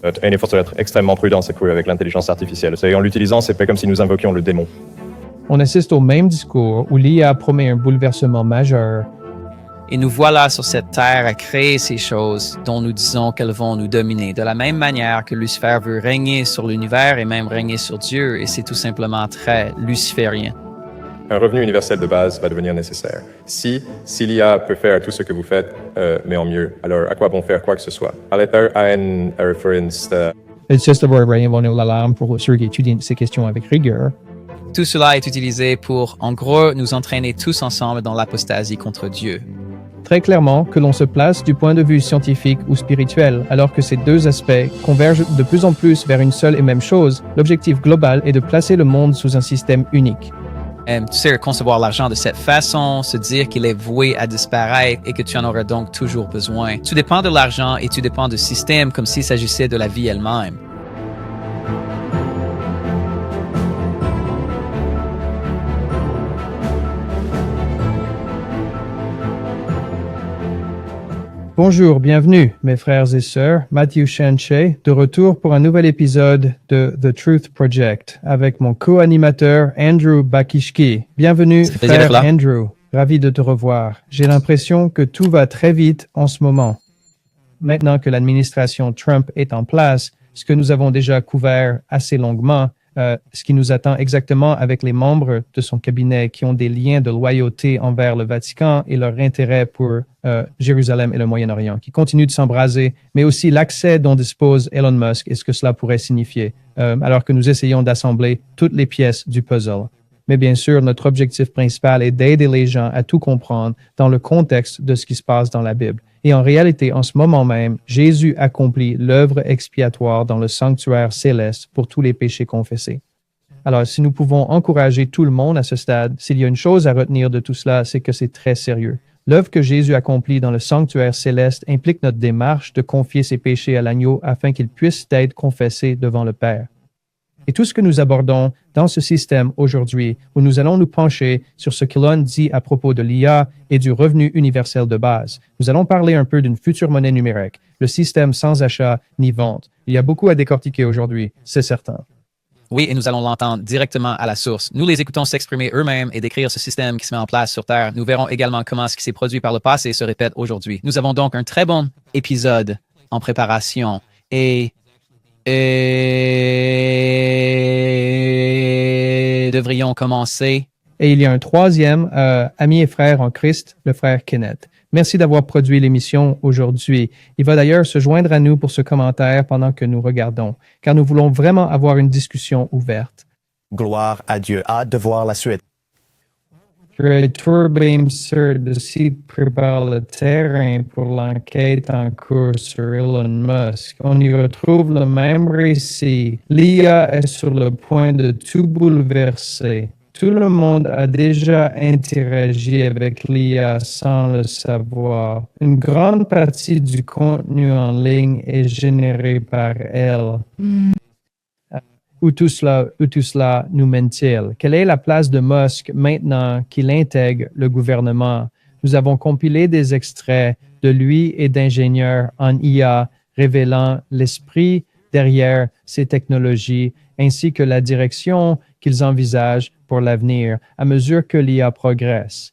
Et il faut être extrêmement prudent, c'est cool, avec l'intelligence artificielle. Et en l'utilisant, c'est pas comme si nous invoquions le démon. On assiste au même discours où l'IA promet un bouleversement majeur. Et nous voilà sur cette terre à créer ces choses dont nous disons qu'elles vont nous dominer. De la même manière que Lucifer veut régner sur l'univers et même régner sur Dieu, et c'est tout simplement très luciférien. Un revenu universel de base va devenir nécessaire. Si l'IA peut faire tout ce que vous faites, mais en mieux, alors à quoi bon faire quoi que ce soit? À une référence de... Le système va réinventer l'alarme pour ceux qui étudient ces questions avec rigueur. Tout cela est utilisé pour, en gros, nous entraîner tous ensemble dans l'apostasie contre Dieu. Très clairement, que l'on se place du point de vue scientifique ou spirituel, alors que ces deux aspects convergent de plus en plus vers une seule et même chose, l'objectif global est de placer le monde sous un système unique. Tu sais, concevoir l'argent de cette façon, se dire qu'il est voué à disparaître et que tu en auras donc toujours besoin. Tu dépends de l'argent et tu dépends du système comme s'il s'agissait de la vie elle-même. Bonjour, bienvenue mes frères et sœurs, Matthew Shanche, de retour pour un nouvel épisode de The Truth Project avec mon co-animateur Andrew Bakishki. Bienvenue frère Andrew, ravi de te revoir. J'ai l'impression que tout va très vite en ce moment. Maintenant que l'administration Trump est en place, ce que nous avons déjà couvert assez longuement, ce qui nous attend exactement avec les membres de son cabinet qui ont des liens de loyauté envers le Vatican et leur intérêt pour Jérusalem et le Moyen-Orient, qui continuent de s'embraser, mais aussi l'accès dont dispose Elon Musk et ce que cela pourrait signifier, alors que nous essayons d'assembler toutes les pièces du puzzle. Mais bien sûr, notre objectif principal est d'aider les gens à tout comprendre dans le contexte de ce qui se passe dans la Bible. Et en réalité, en ce moment même, Jésus accomplit l'œuvre expiatoire dans le sanctuaire céleste pour tous les péchés confessés. Alors, si nous pouvons encourager tout le monde à ce stade, s'il y a une chose à retenir de tout cela, c'est que c'est très sérieux. L'œuvre que Jésus accomplit dans le sanctuaire céleste implique notre démarche de confier ses péchés à l'agneau afin qu'ils puissent être confessés devant le Père. Et tout ce que nous abordons dans ce système aujourd'hui, où nous allons nous pencher sur ce qu'Elon dit à propos de l'IA et du revenu universel de base. Nous allons parler un peu d'une future monnaie numérique, le système sans achat ni vente. Il y a beaucoup à décortiquer aujourd'hui, c'est certain. Oui, et nous allons l'entendre directement à la source. Nous les écoutons s'exprimer eux-mêmes et décrire ce système qui se met en place sur Terre. Nous verrons également comment ce qui s'est produit par le passé se répète aujourd'hui. Nous avons donc un très bon épisode en préparation et devrions commencer. Et il y a un troisième ami et frère en Christ, le frère Kenneth. Merci d'avoir produit l'émission aujourd'hui. Il va d'ailleurs se joindre à nous pour ce commentaire pendant que nous regardons, car nous voulons vraiment avoir une discussion ouverte. Gloire à Dieu. Hâte de voir la suite. Site prépare le terrain pour l'enquête en cours sur Elon Musk. On y retrouve le même récit. L'IA est sur le point de tout bouleverser. Tout le monde a déjà interagi avec l'IA sans le savoir. Une grande partie du contenu en ligne est généré par elle. Où tout cela nous mène-t-il? Quelle est la place de Musk maintenant qu'il intègre le gouvernement? Nous avons compilé des extraits de lui et d'ingénieurs en IA révélant l'esprit derrière ces technologies ainsi que la direction qu'ils envisagent pour l'avenir à mesure que l'IA progresse.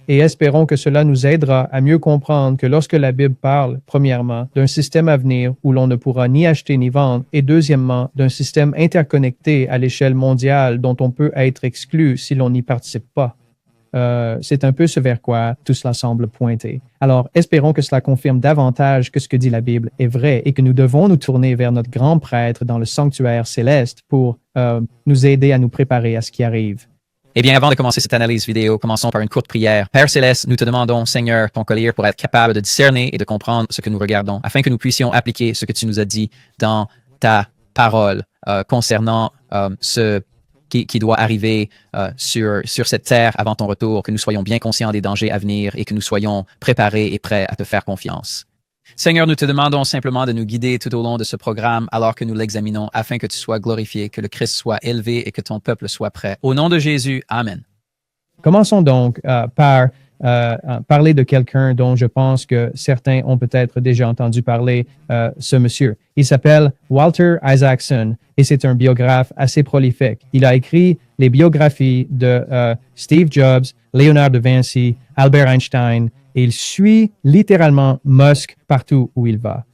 Et espérons que cela nous aidera à mieux comprendre que lorsque la Bible parle, premièrement, d'un système à venir où l'on ne pourra ni acheter ni vendre, et deuxièmement, d'un système interconnecté à l'échelle mondiale dont on peut être exclu si l'on n'y participe pas. C'est un peu ce vers quoi tout cela semble pointer. Alors, espérons que cela confirme davantage que ce que dit la Bible est vrai et que nous devons nous tourner vers notre grand prêtre dans le sanctuaire céleste pour nous aider à nous préparer à ce qui arrive. Eh bien, avant de commencer cette analyse vidéo, commençons par une courte prière. Père Céleste, nous te demandons, Seigneur, ton collier pour être capable de discerner et de comprendre ce que nous regardons, afin que nous puissions appliquer ce que tu nous as dit dans ta parole concernant ce qui doit arriver sur cette terre avant ton retour, que nous soyons bien conscients des dangers à venir et que nous soyons préparés et prêts à te faire confiance. Seigneur, nous te demandons simplement de nous guider tout au long de ce programme alors que nous l'examinons, afin que tu sois glorifié, que le Christ soit élevé et que ton peuple soit prêt. Au nom de Jésus, Amen. Commençons donc par parler de quelqu'un dont je pense que certains ont peut-être déjà entendu parler, ce monsieur. Il s'appelle Walter Isaacson et c'est un biographe assez prolifique. Il a écrit les biographies de Steve Jobs, Léonard de Vinci, Albert Einstein et il suit littéralement Musk partout où il va.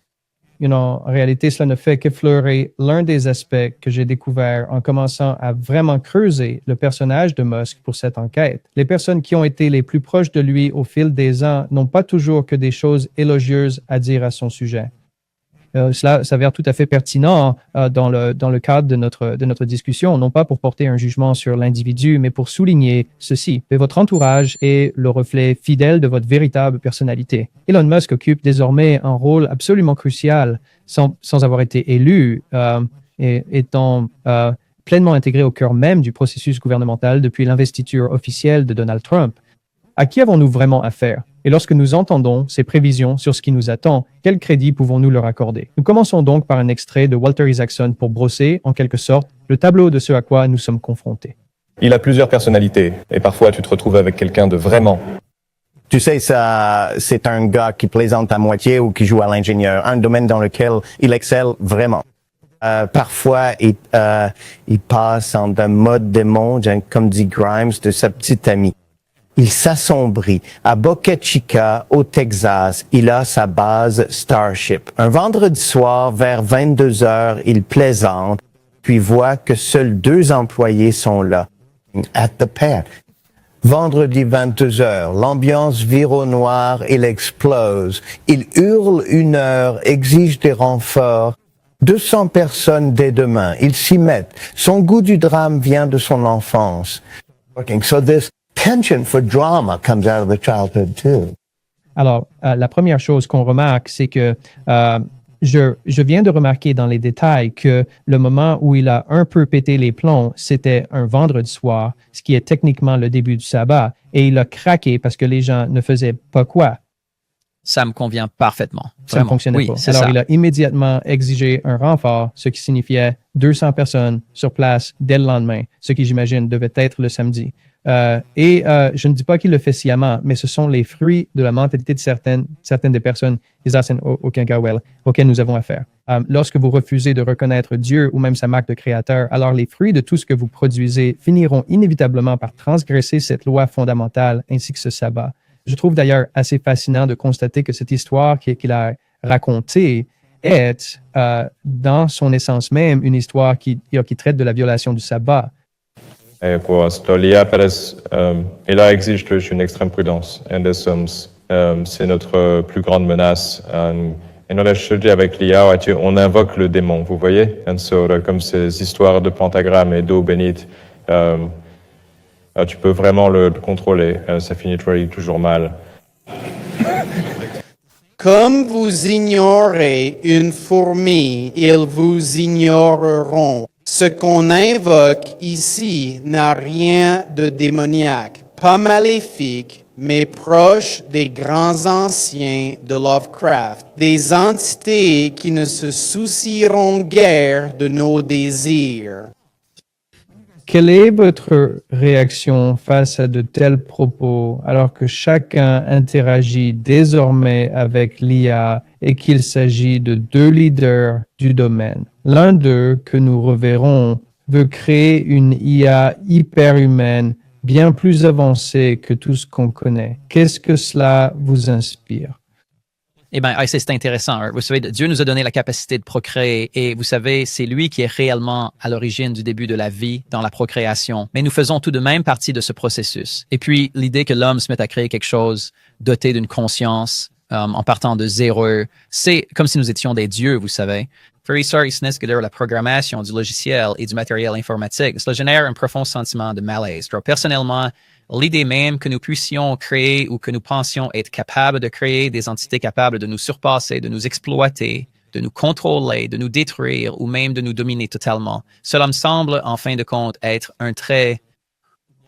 En réalité, cela ne fait qu'effleurer l'un des aspects que j'ai découvert en commençant à vraiment creuser le personnage de Musk pour cette enquête. Les personnes qui ont été les plus proches de lui au fil des ans n'ont pas toujours que des choses élogieuses à dire à son sujet. Cela s'avère tout à fait pertinent dans le cadre de notre discussion, non pas pour porter un jugement sur l'individu, mais pour souligner ceci. Et votre entourage est le reflet fidèle de votre véritable personnalité. Elon Musk occupe désormais un rôle absolument crucial sans avoir été élu et étant pleinement intégré au cœur même du processus gouvernemental depuis l'investiture officielle de Donald Trump. À qui avons-nous vraiment affaire? Et lorsque nous entendons ces prévisions sur ce qui nous attend, quel crédit pouvons-nous leur accorder? Nous commençons donc par un extrait de Walter Isaacson pour brosser, en quelque sorte, le tableau de ce à quoi nous sommes confrontés. Il a plusieurs personnalités et parfois tu te retrouves avec quelqu'un de vraiment. Tu sais, ça, c'est un gars qui plaisante à moitié ou qui joue à l'ingénieur, un domaine dans lequel il excelle vraiment. Parfois, il passe en un mode démon, comme dit Grimes, de sa petite amie. Il s'assombrit. À Boca Chica, au Texas, il a sa base Starship. Un vendredi soir, vers 22 heures, il plaisante, puis voit que seuls 2 employés sont là, at the pad. Vendredi 22 heures, l'ambiance vire au noir, il explose. Il hurle 1 heure, exige des renforts. 200 personnes dès demain. Ils s'y mettent. Son goût du drame vient de son enfance. So this penchant for drama comes out of the childhood too. Alors, la première chose qu'on remarque, c'est que je viens de remarquer dans les détails que le moment où il a un peu pété les plombs, c'était un vendredi soir, ce qui est techniquement le début du sabbat, et il a craqué parce que les gens ne faisaient pas quoi? Ça me convient parfaitement. Ça ne fonctionnait oui, pas. c'est Alors, ça. il a immédiatement exigé un renfort, ce qui signifiait 200 personnes sur place dès le lendemain, ce qui, j'imagine, devait être le samedi. Je ne dis pas qu'il le fait sciemment, mais ce sont les fruits de la mentalité de certaines des personnes, Isaacson au Kinkerwell, auxquelles nous avons affaire. Lorsque vous refusez de reconnaître Dieu ou même sa marque de créateur, alors les fruits de tout ce que vous produisez finiront inévitablement par transgresser cette loi fondamentale ainsi que ce sabbat. Je trouve d'ailleurs assez fascinant de constater que cette histoire qu'il a racontée est, dans son essence même, une histoire qui traite de la violation du sabbat. Et pour esto, l'IA exige une extrême prudence. C'est notre plus grande menace. Et nous, je dis avec l'IA, on invoque le démon, vous voyez? Comme ces histoires de pentagrammes et d'eau bénite, tu peux vraiment le contrôler. Ça finit toujours mal. Comme vous ignorez une fourmi, ils vous ignoreront. Ce qu'on invoque ici n'a rien de démoniaque, pas maléfique, mais proche des grands anciens de Lovecraft, des entités qui ne se soucieront guère de nos désirs. Quelle est votre réaction face à de tels propos alors que chacun interagit désormais avec l'IA et qu'il s'agit de 2 leaders du domaine? L'un d'eux, que nous reverrons, veut créer une IA hyperhumaine bien plus avancée que tout ce qu'on connaît. Qu'est-ce que cela vous inspire? Eh bien, c'est intéressant. Vous savez, Dieu nous a donné la capacité de procréer et vous savez, c'est lui qui est réellement à l'origine du début de la vie dans la procréation. Mais nous faisons tout de même partie de ce processus. Et puis, l'idée que l'homme se mette à créer quelque chose doté d'une conscience en partant de zéro, c'est comme si nous étions des dieux, vous savez. La programmation du logiciel et du matériel informatique, cela génère un profond sentiment de malaise. Personnellement, l'idée même que nous puissions créer ou que nous pensions être capables de créer des entités capables de nous surpasser, de nous exploiter, de nous contrôler, de nous détruire ou même de nous dominer totalement, cela me semble en fin de compte être un trait.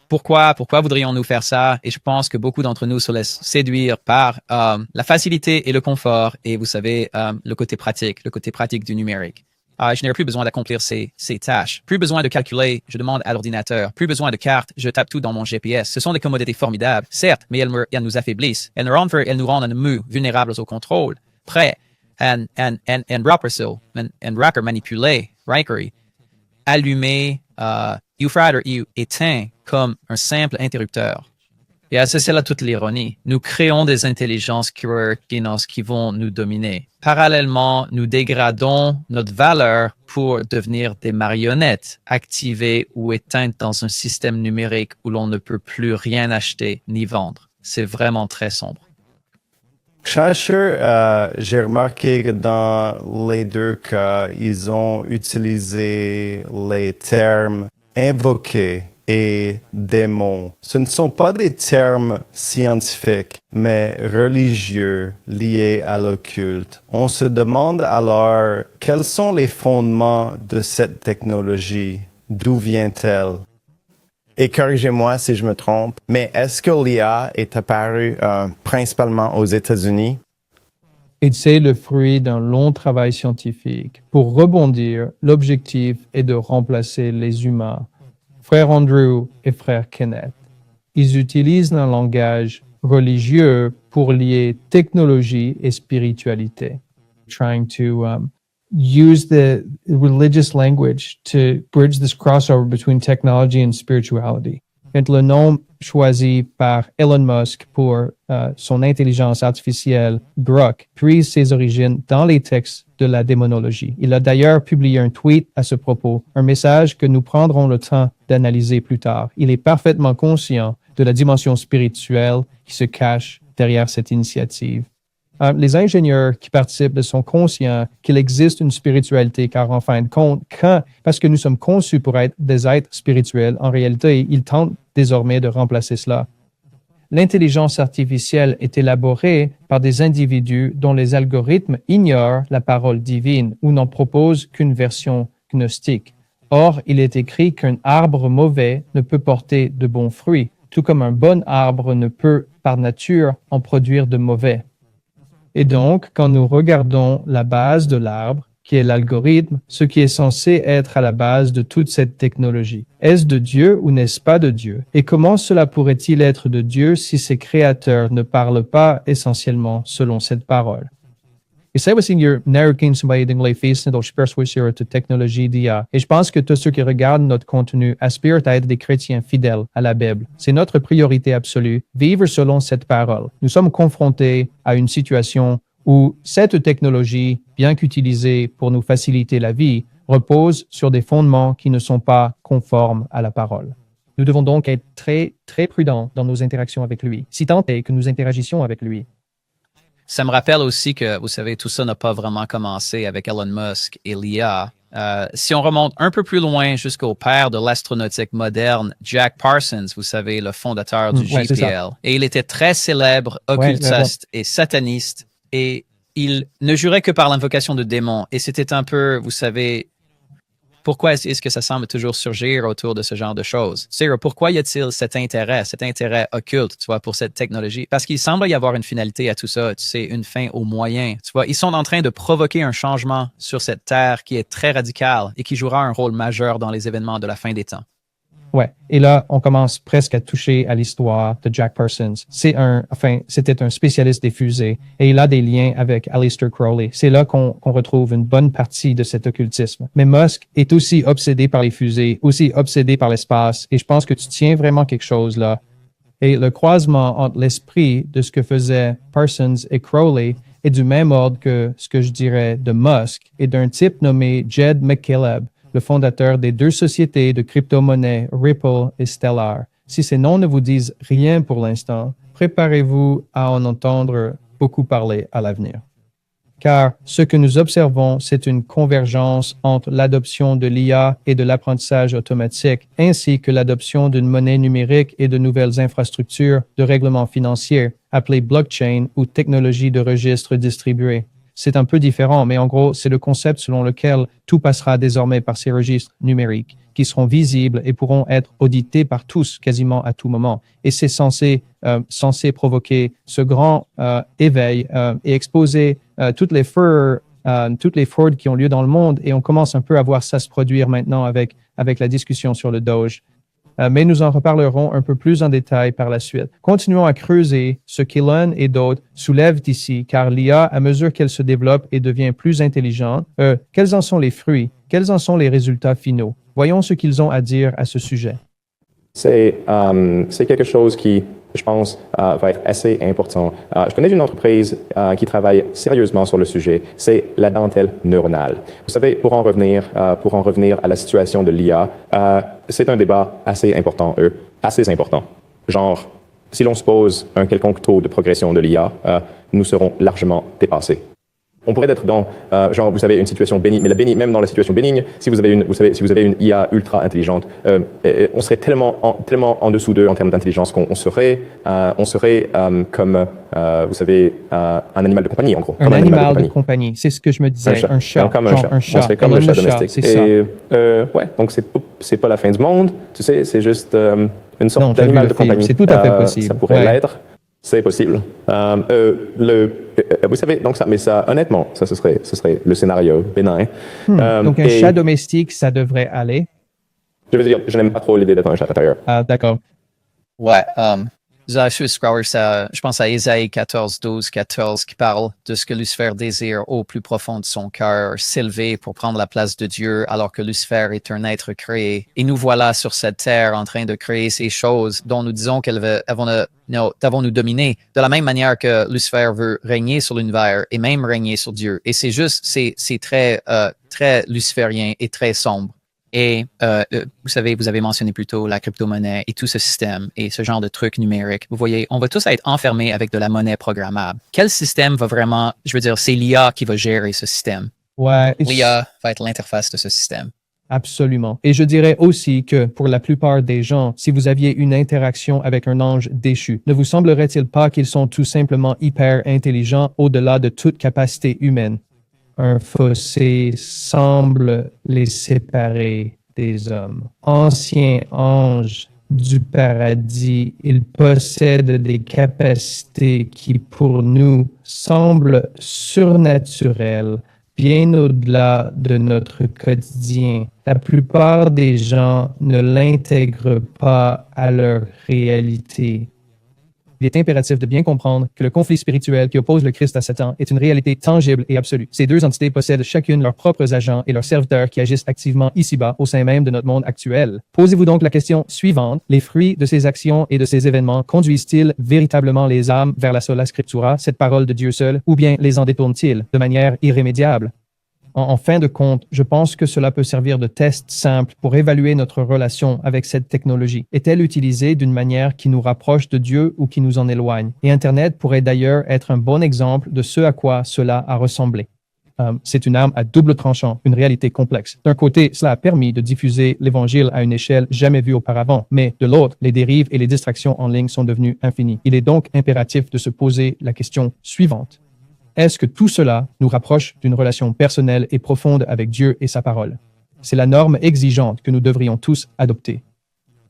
Pourquoi voudrions-nous faire ça? Et je pense que beaucoup d'entre nous se laissent séduire par la facilité et le confort et vous savez, le côté pratique du numérique. Je n'aurai plus besoin d'accomplir ces tâches. Plus besoin de calculer, je demande à l'ordinateur. Plus besoin de cartes, je tape tout dans mon GPS. Ce sont des commodités formidables, certes, mais elles nous affaiblissent. Elles nous rendent mous, vulnérables au contrôle, prêts and rocker manipuler, Riker, allumer, Euphrates ou éteint comme un simple interrupteur. Et c'est là toute l'ironie. Nous créons des intelligences qui vont nous dominer. Parallèlement, nous dégradons notre valeur pour devenir des marionnettes activées ou éteintes dans un système numérique où l'on ne peut plus rien acheter ni vendre. C'est vraiment très sombre. Chercheur, j'ai remarqué que dans les deux cas, ils ont utilisé les termes invoqués et démons. Ce ne sont pas des termes scientifiques, mais religieux liés à l'occulte. On se demande alors quels sont les fondements de cette technologie? D'où vient-elle? Et corrigez-moi si je me trompe, mais est-ce que l'IA est apparue principalement aux États-Unis? Et c'est le fruit d'un long travail scientifique. Pour rebondir, l'objectif est de remplacer les humains. Frère Andrew et frère Kenneth, ils utilisent un langage religieux pour lier technologie et spiritualité. Trying to use the religious language to bridge this crossover between technology and spirituality. Et le nom choisi par Elon Musk pour son intelligence artificielle, Grok, puise ses origines dans les textes de la démonologie. Il a d'ailleurs publié un tweet à ce propos, un message que nous prendrons le temps d'analyser plus tard. Il est parfaitement conscient de la dimension spirituelle qui se cache derrière cette initiative. Les ingénieurs qui participent sont conscients qu'il existe une spiritualité, car en fin de compte, parce que nous sommes conçus pour être des êtres spirituels, en réalité, ils tentent désormais de remplacer cela. L'intelligence artificielle est élaborée par des individus dont les algorithmes ignorent la parole divine ou n'en proposent qu'une version gnostique. Or, il est écrit qu'un arbre mauvais ne peut porter de bons fruits, tout comme un bon arbre ne peut, par nature, en produire de mauvais. Et donc, quand nous regardons la base de l'arbre, qui est l'algorithme, ce qui est censé être à la base de toute cette technologie, est-ce de Dieu ou n'est-ce pas de Dieu? Et comment cela pourrait-il être de Dieu si ses créateurs ne parlent pas essentiellement selon cette parole? Isa aussi narrating somebody les fils de persuasion de technologie d'IA. Et je pense que tous ceux qui regardent notre contenu aspirent à être des chrétiens fidèles à la Bible. C'est notre priorité absolue, vivre selon cette parole. Nous sommes confrontés à une situation où cette technologie, bien qu'utilisée pour nous faciliter la vie, repose sur des fondements qui ne sont pas conformes à la parole. Nous devons donc être très, très prudents dans nos interactions avec lui, si tant est que nous interagissions avec lui. Ça me rappelle aussi que, vous savez, tout ça n'a pas vraiment commencé avec Elon Musk et l'IA. Si on remonte un peu plus loin jusqu'au père de l'astronautique moderne, Jack Parsons, vous savez, le fondateur du JPL. Et il était très célèbre, occultiste et sataniste. Et il ne jurait que par l'invocation de démons. Et c'était un peu, vous savez, pourquoi est-ce que ça semble toujours surgir autour de ce genre de choses? C'est-à-dire, pourquoi y a-t-il cet intérêt occulte, tu vois, pour cette technologie? Parce qu'il semble y avoir une finalité à tout ça, tu sais, une fin au moyen. Tu vois, ils sont en train de provoquer un changement sur cette terre qui est très radical et qui jouera un rôle majeur dans les événements de la fin des temps. Ouais. Et là, on commence presque à toucher à l'histoire de Jack Parsons. C'était un spécialiste des fusées et il a des liens avec Aleister Crowley. C'est là qu'on retrouve une bonne partie de cet occultisme. Mais Musk est aussi obsédé par les fusées, aussi obsédé par l'espace et je pense que tu tiens vraiment quelque chose là. Et le croisement entre l'esprit de ce que faisaient Parsons et Crowley est du même ordre que ce que je dirais de Musk et d'un type nommé Jed McCaleb, le fondateur des deux sociétés de crypto-monnaies Ripple et Stellar. Si ces noms ne vous disent rien pour l'instant, préparez-vous à en entendre beaucoup parler à l'avenir. Car ce que nous observons, c'est une convergence entre l'adoption de l'IA et de l'apprentissage automatique, ainsi que l'adoption d'une monnaie numérique et de nouvelles infrastructures de règlement financier, appelées blockchain ou technologie de registre distribué. C'est un peu différent, mais en gros, c'est le concept selon lequel tout passera désormais par ces registres numériques qui seront visibles et pourront être audités par tous quasiment à tout moment. Et c'est censé provoquer ce grand éveil et exposer toutes les fureurs toutes les fraudes qui ont lieu dans le monde, et on commence un peu à voir ça se produire maintenant avec la discussion sur le Doge. Mais nous en reparlerons un peu plus en détail par la suite. Continuons à creuser ce qu'Elon et d'autres soulèvent ici, car l'IA, à mesure qu'elle se développe et devient plus intelligente, quels en sont les fruits? Quels en sont les résultats finaux? Voyons ce qu'ils ont à dire à ce sujet. C'est quelque chose qui, je pense, va être assez important. Je connais une entreprise qui travaille sérieusement sur le sujet. C'est la dentelle neuronale. Vous savez, pour en revenir à la situation de l'IA, c'est un débat assez important, assez important. Genre, si l'on se pose un quelconque taux de progression de l'IA, nous serons largement dépassés. On pourrait être dans, genre, vous savez, une situation bénigne, mais même dans la situation bénigne, si vous avez une IA ultra intelligente, on serait tellement en dessous d'eux en termes d'intelligence qu'on serait comme, vous savez, un animal de compagnie, en gros. Un animal de compagnie, c'est ce que je me disais, un chat. Comme un chat. On serait comme le chat domestique. C'est ça. Ouais, donc c'est pas la fin du monde, tu sais, c'est juste une sorte d'animal de compagnie. C'est tout à fait possible. Ça pourrait l'être. C'est possible. Vous savez, donc ça, honnêtement, ce serait le scénario bénin. Donc un chat domestique, ça devrait aller. Je veux dire, je n'aime pas trop l'idée d'être un chat intérieur. Ah, d'accord. Ouais, je pense à Ésaïe 14, 12, 14, qui parle de ce que Lucifer désire au plus profond de son cœur, s'élever pour prendre la place de Dieu, alors que Lucifer est un être créé. Et nous voilà sur cette terre en train de créer ces choses dont nous disons qu'elles vont nous dominer, de la même manière que Lucifer veut régner sur l'univers et même régner sur Dieu. Et c'est très luciférien et très sombre. Et vous savez, vous avez mentionné plus tôt la crypto-monnaie et tout ce système et ce genre de trucs numériques. Vous voyez, on va tous être enfermés avec de la monnaie programmable. Quel système va vraiment, je veux dire, c'est l'IA qui va gérer ce système. Ouais. L'IA va être l'interface de ce système. Absolument. Et je dirais aussi que pour la plupart des gens, si vous aviez une interaction avec un ange déchu, ne vous semblerait-il pas qu'ils sont tout simplement hyper intelligents au-delà de toute capacité humaine? Un fossé semble les séparer des hommes. Anciens anges du paradis, ils possèdent des capacités qui pour nous semblent surnaturelles, bien au-delà de notre quotidien. La plupart des gens ne l'intègrent pas à leur réalité. Il est impératif de bien comprendre que le conflit spirituel qui oppose le Christ à Satan est une réalité tangible et absolue. Ces deux entités possèdent chacune leurs propres agents et leurs serviteurs qui agissent activement ici-bas au sein même de notre monde actuel. Posez-vous donc la question suivante. Les fruits de ces actions et de ces événements conduisent-ils véritablement les âmes vers la sola scriptura, cette parole de Dieu seul, ou bien les en détournent-ils de manière irrémédiable? En fin de compte, je pense que cela peut servir de test simple pour évaluer notre relation avec cette technologie. Est-elle utilisée d'une manière qui nous rapproche de Dieu ou qui nous en éloigne? Et Internet pourrait d'ailleurs être un bon exemple de ce à quoi cela a ressemblé. C'est une arme à double tranchant, une réalité complexe. D'un côté, cela a permis de diffuser l'Évangile à une échelle jamais vue auparavant, mais de l'autre, les dérives et les distractions en ligne sont devenues infinies. Il est donc impératif de se poser la question suivante. Est-ce que tout cela nous rapproche d'une relation personnelle et profonde avec Dieu et sa parole? C'est la norme exigeante que nous devrions tous adopter.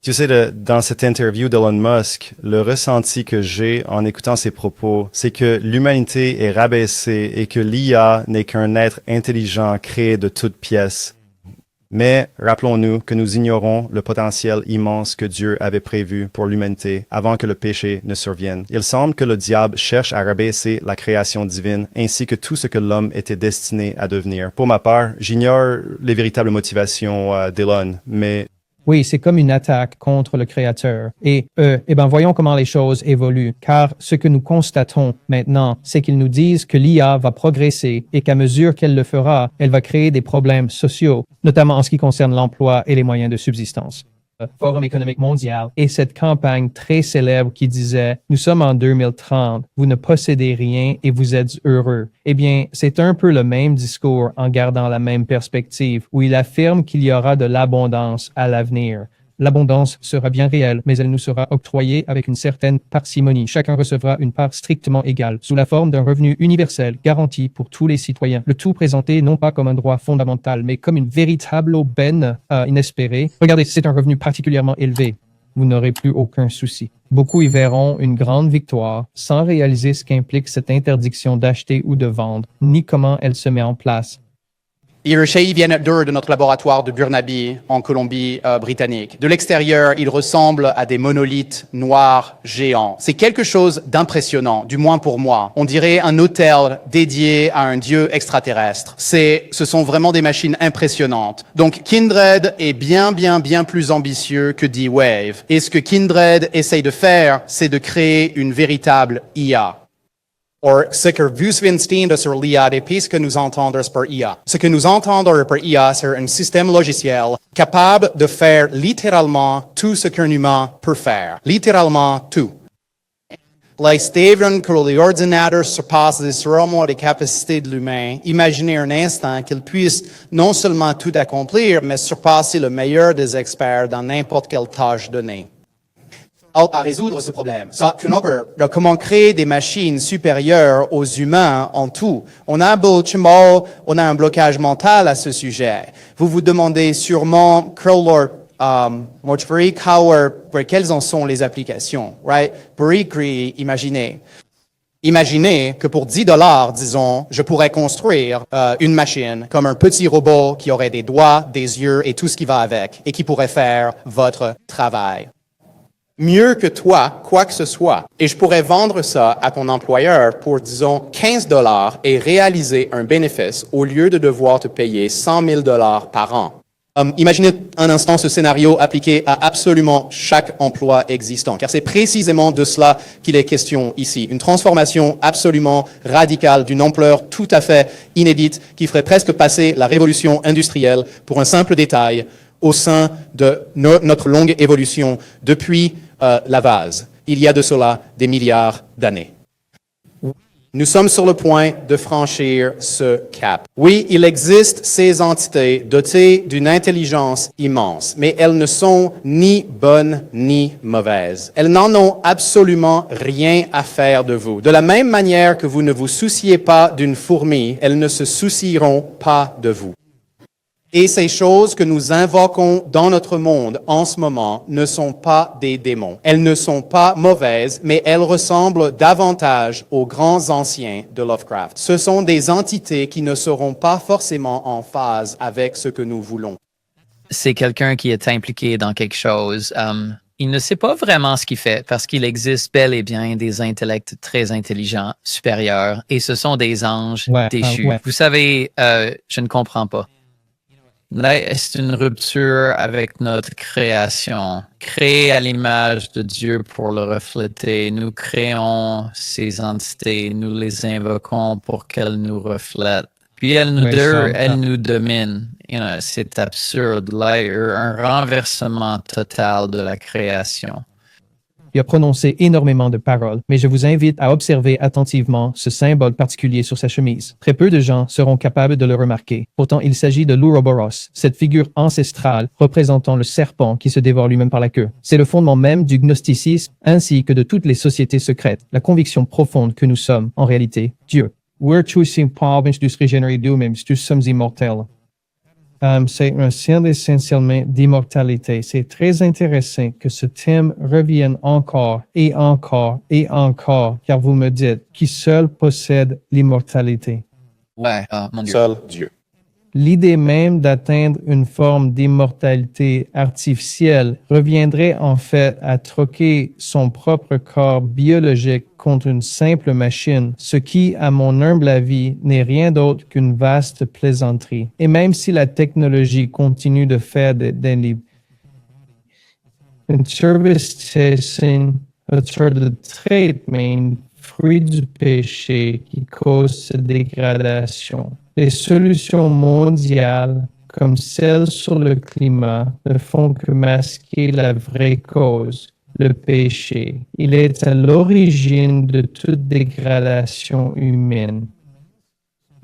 Tu sais, dans cette interview d'Elon Musk, le ressenti que j'ai en écoutant ses propos, c'est que l'humanité est rabaissée et que l'IA n'est qu'un être intelligent créé de toutes pièces. Mais rappelons-nous que nous ignorons le potentiel immense que Dieu avait prévu pour l'humanité avant que le péché ne survienne. Il semble que le diable cherche à rabaisser la création divine ainsi que tout ce que l'homme était destiné à devenir. Pour ma part, j'ignore les véritables motivations d'Elon, mais... Oui, c'est comme une attaque contre le Créateur. Et voyons comment les choses évoluent. Car ce que nous constatons maintenant, c'est qu'ils nous disent que l'IA va progresser et qu'à mesure qu'elle le fera, elle va créer des problèmes sociaux, notamment en ce qui concerne l'emploi et les moyens de subsistance. Forum économique mondial et cette campagne très célèbre qui disait « Nous sommes en 2030, vous ne possédez rien et vous êtes heureux ». Eh bien, c'est un peu le même discours en gardant la même perspective où il affirme qu'il y aura de l'abondance à l'avenir. L'abondance sera bien réelle, mais elle nous sera octroyée avec une certaine parcimonie. Chacun recevra une part strictement égale, sous la forme d'un revenu universel garanti pour tous les citoyens. Le tout présenté non pas comme un droit fondamental, mais comme une véritable aubaine inespérée. Regardez, c'est un revenu particulièrement élevé. vous n'aurez plus aucun souci. Beaucoup y verront une grande victoire sans réaliser ce qu'implique cette interdiction d'acheter ou de vendre, ni comment elle se met en place. Hiroshi vient de notre laboratoire de Burnaby, en Colombie-Britannique. De l'extérieur, il ressemble à des monolithes noirs géants. C'est quelque chose d'impressionnant, du moins pour moi. On dirait un hôtel dédié à un dieu extraterrestre. Ce sont vraiment des machines impressionnantes. Donc Kindred est bien plus ambitieux que D-Wave. Et ce que Kindred essaye de faire, c'est de créer une véritable IA. Or, ce que vous venez sur l'IA depuis ce que nous entendons par IA. Ce que nous entendons par IA, c'est un système logiciel capable de faire littéralement tout ce qu'un humain peut faire. Littéralement tout. La Steven, que l'ordinateur surpasse sûrement les capacités de l'humain, imaginez un instant qu'il puisse non seulement tout accomplir, mais surpasser le meilleur des experts dans n'importe quelle tâche donnée. À résoudre ce problème. Comment créer des machines supérieures aux humains en tout. On a un blocage mental à ce sujet. Vous vous demandez sûrement, quelles en sont les applications, right? Imaginez que pour $10, disons, je pourrais construire une machine comme un petit robot qui aurait des doigts, des yeux et tout ce qui va avec, et qui pourrait faire votre travail. Mieux que toi, quoi que ce soit. Et je pourrais vendre ça à ton employeur pour, disons, $15 et réaliser un bénéfice au lieu de devoir te payer $100,000 par an. Imaginez un instant ce scénario appliqué à absolument chaque emploi existant, car c'est précisément de cela qu'il est question ici. Une transformation absolument radicale d'une ampleur tout à fait inédite qui ferait presque passer la révolution industrielle pour un simple détail au sein de notre longue évolution depuis la vase, il y a de cela des milliards d'années. Nous sommes sur le point de franchir ce cap. Oui, il existe ces entités dotées d'une intelligence immense, mais elles ne sont ni bonnes ni mauvaises. Elles n'en ont absolument rien à faire de vous. De la même manière que vous ne vous souciez pas d'une fourmi, elles ne se soucieront pas de vous. Et ces choses que nous invoquons dans notre monde en ce moment ne sont pas des démons. Elles ne sont pas mauvaises, mais elles ressemblent davantage aux grands anciens de Lovecraft. Ce sont des entités qui ne seront pas forcément en phase avec ce que nous voulons. C'est quelqu'un qui est impliqué dans quelque chose. Il ne sait pas vraiment ce qu'il fait parce qu'il existe bel et bien des intellects très intelligents, supérieurs, et ce sont des anges déchus. Vous savez, je ne comprends pas. Là, c'est une rupture avec notre création. Créée à l'image de Dieu pour le refléter. Nous créons ces entités, nous les invoquons pour qu'elles nous reflètent. Puis elles nous dominent. C'est absurde. Là, il y a un renversement total de la création. Il a prononcé énormément de paroles, mais je vous invite à observer attentivement ce symbole particulier sur sa chemise. Très peu de gens seront capables de le remarquer. Pourtant, il s'agit de l'Ouroboros, cette figure ancestrale représentant le serpent qui se dévore lui-même par la queue. C'est le fondement même du gnosticisme ainsi que de toutes les sociétés secrètes, la conviction profonde que nous sommes, en réalité, Dieu. We're choosing province du régénérer nous-mêmes, nous sommes immortels. C'est un signe essentiellement d'immortalité. C'est très intéressant que ce thème revienne encore et encore et encore, car vous me dites qui seul possède l'immortalité. Ouais, mon Dieu. Seul Dieu. L'idée même d'atteindre une forme d'immortalité artificielle reviendrait en fait à troquer son propre corps biologique contre une simple machine, ce qui, à mon humble avis, n'est rien d'autre qu'une vaste plaisanterie. Et même si la technologie continue de faire une service de traitement, fruit du péché qui cause cette dégradation. Les solutions mondiales, comme celles sur le climat, ne font que masquer la vraie cause, le péché. Il est à l'origine de toute dégradation humaine.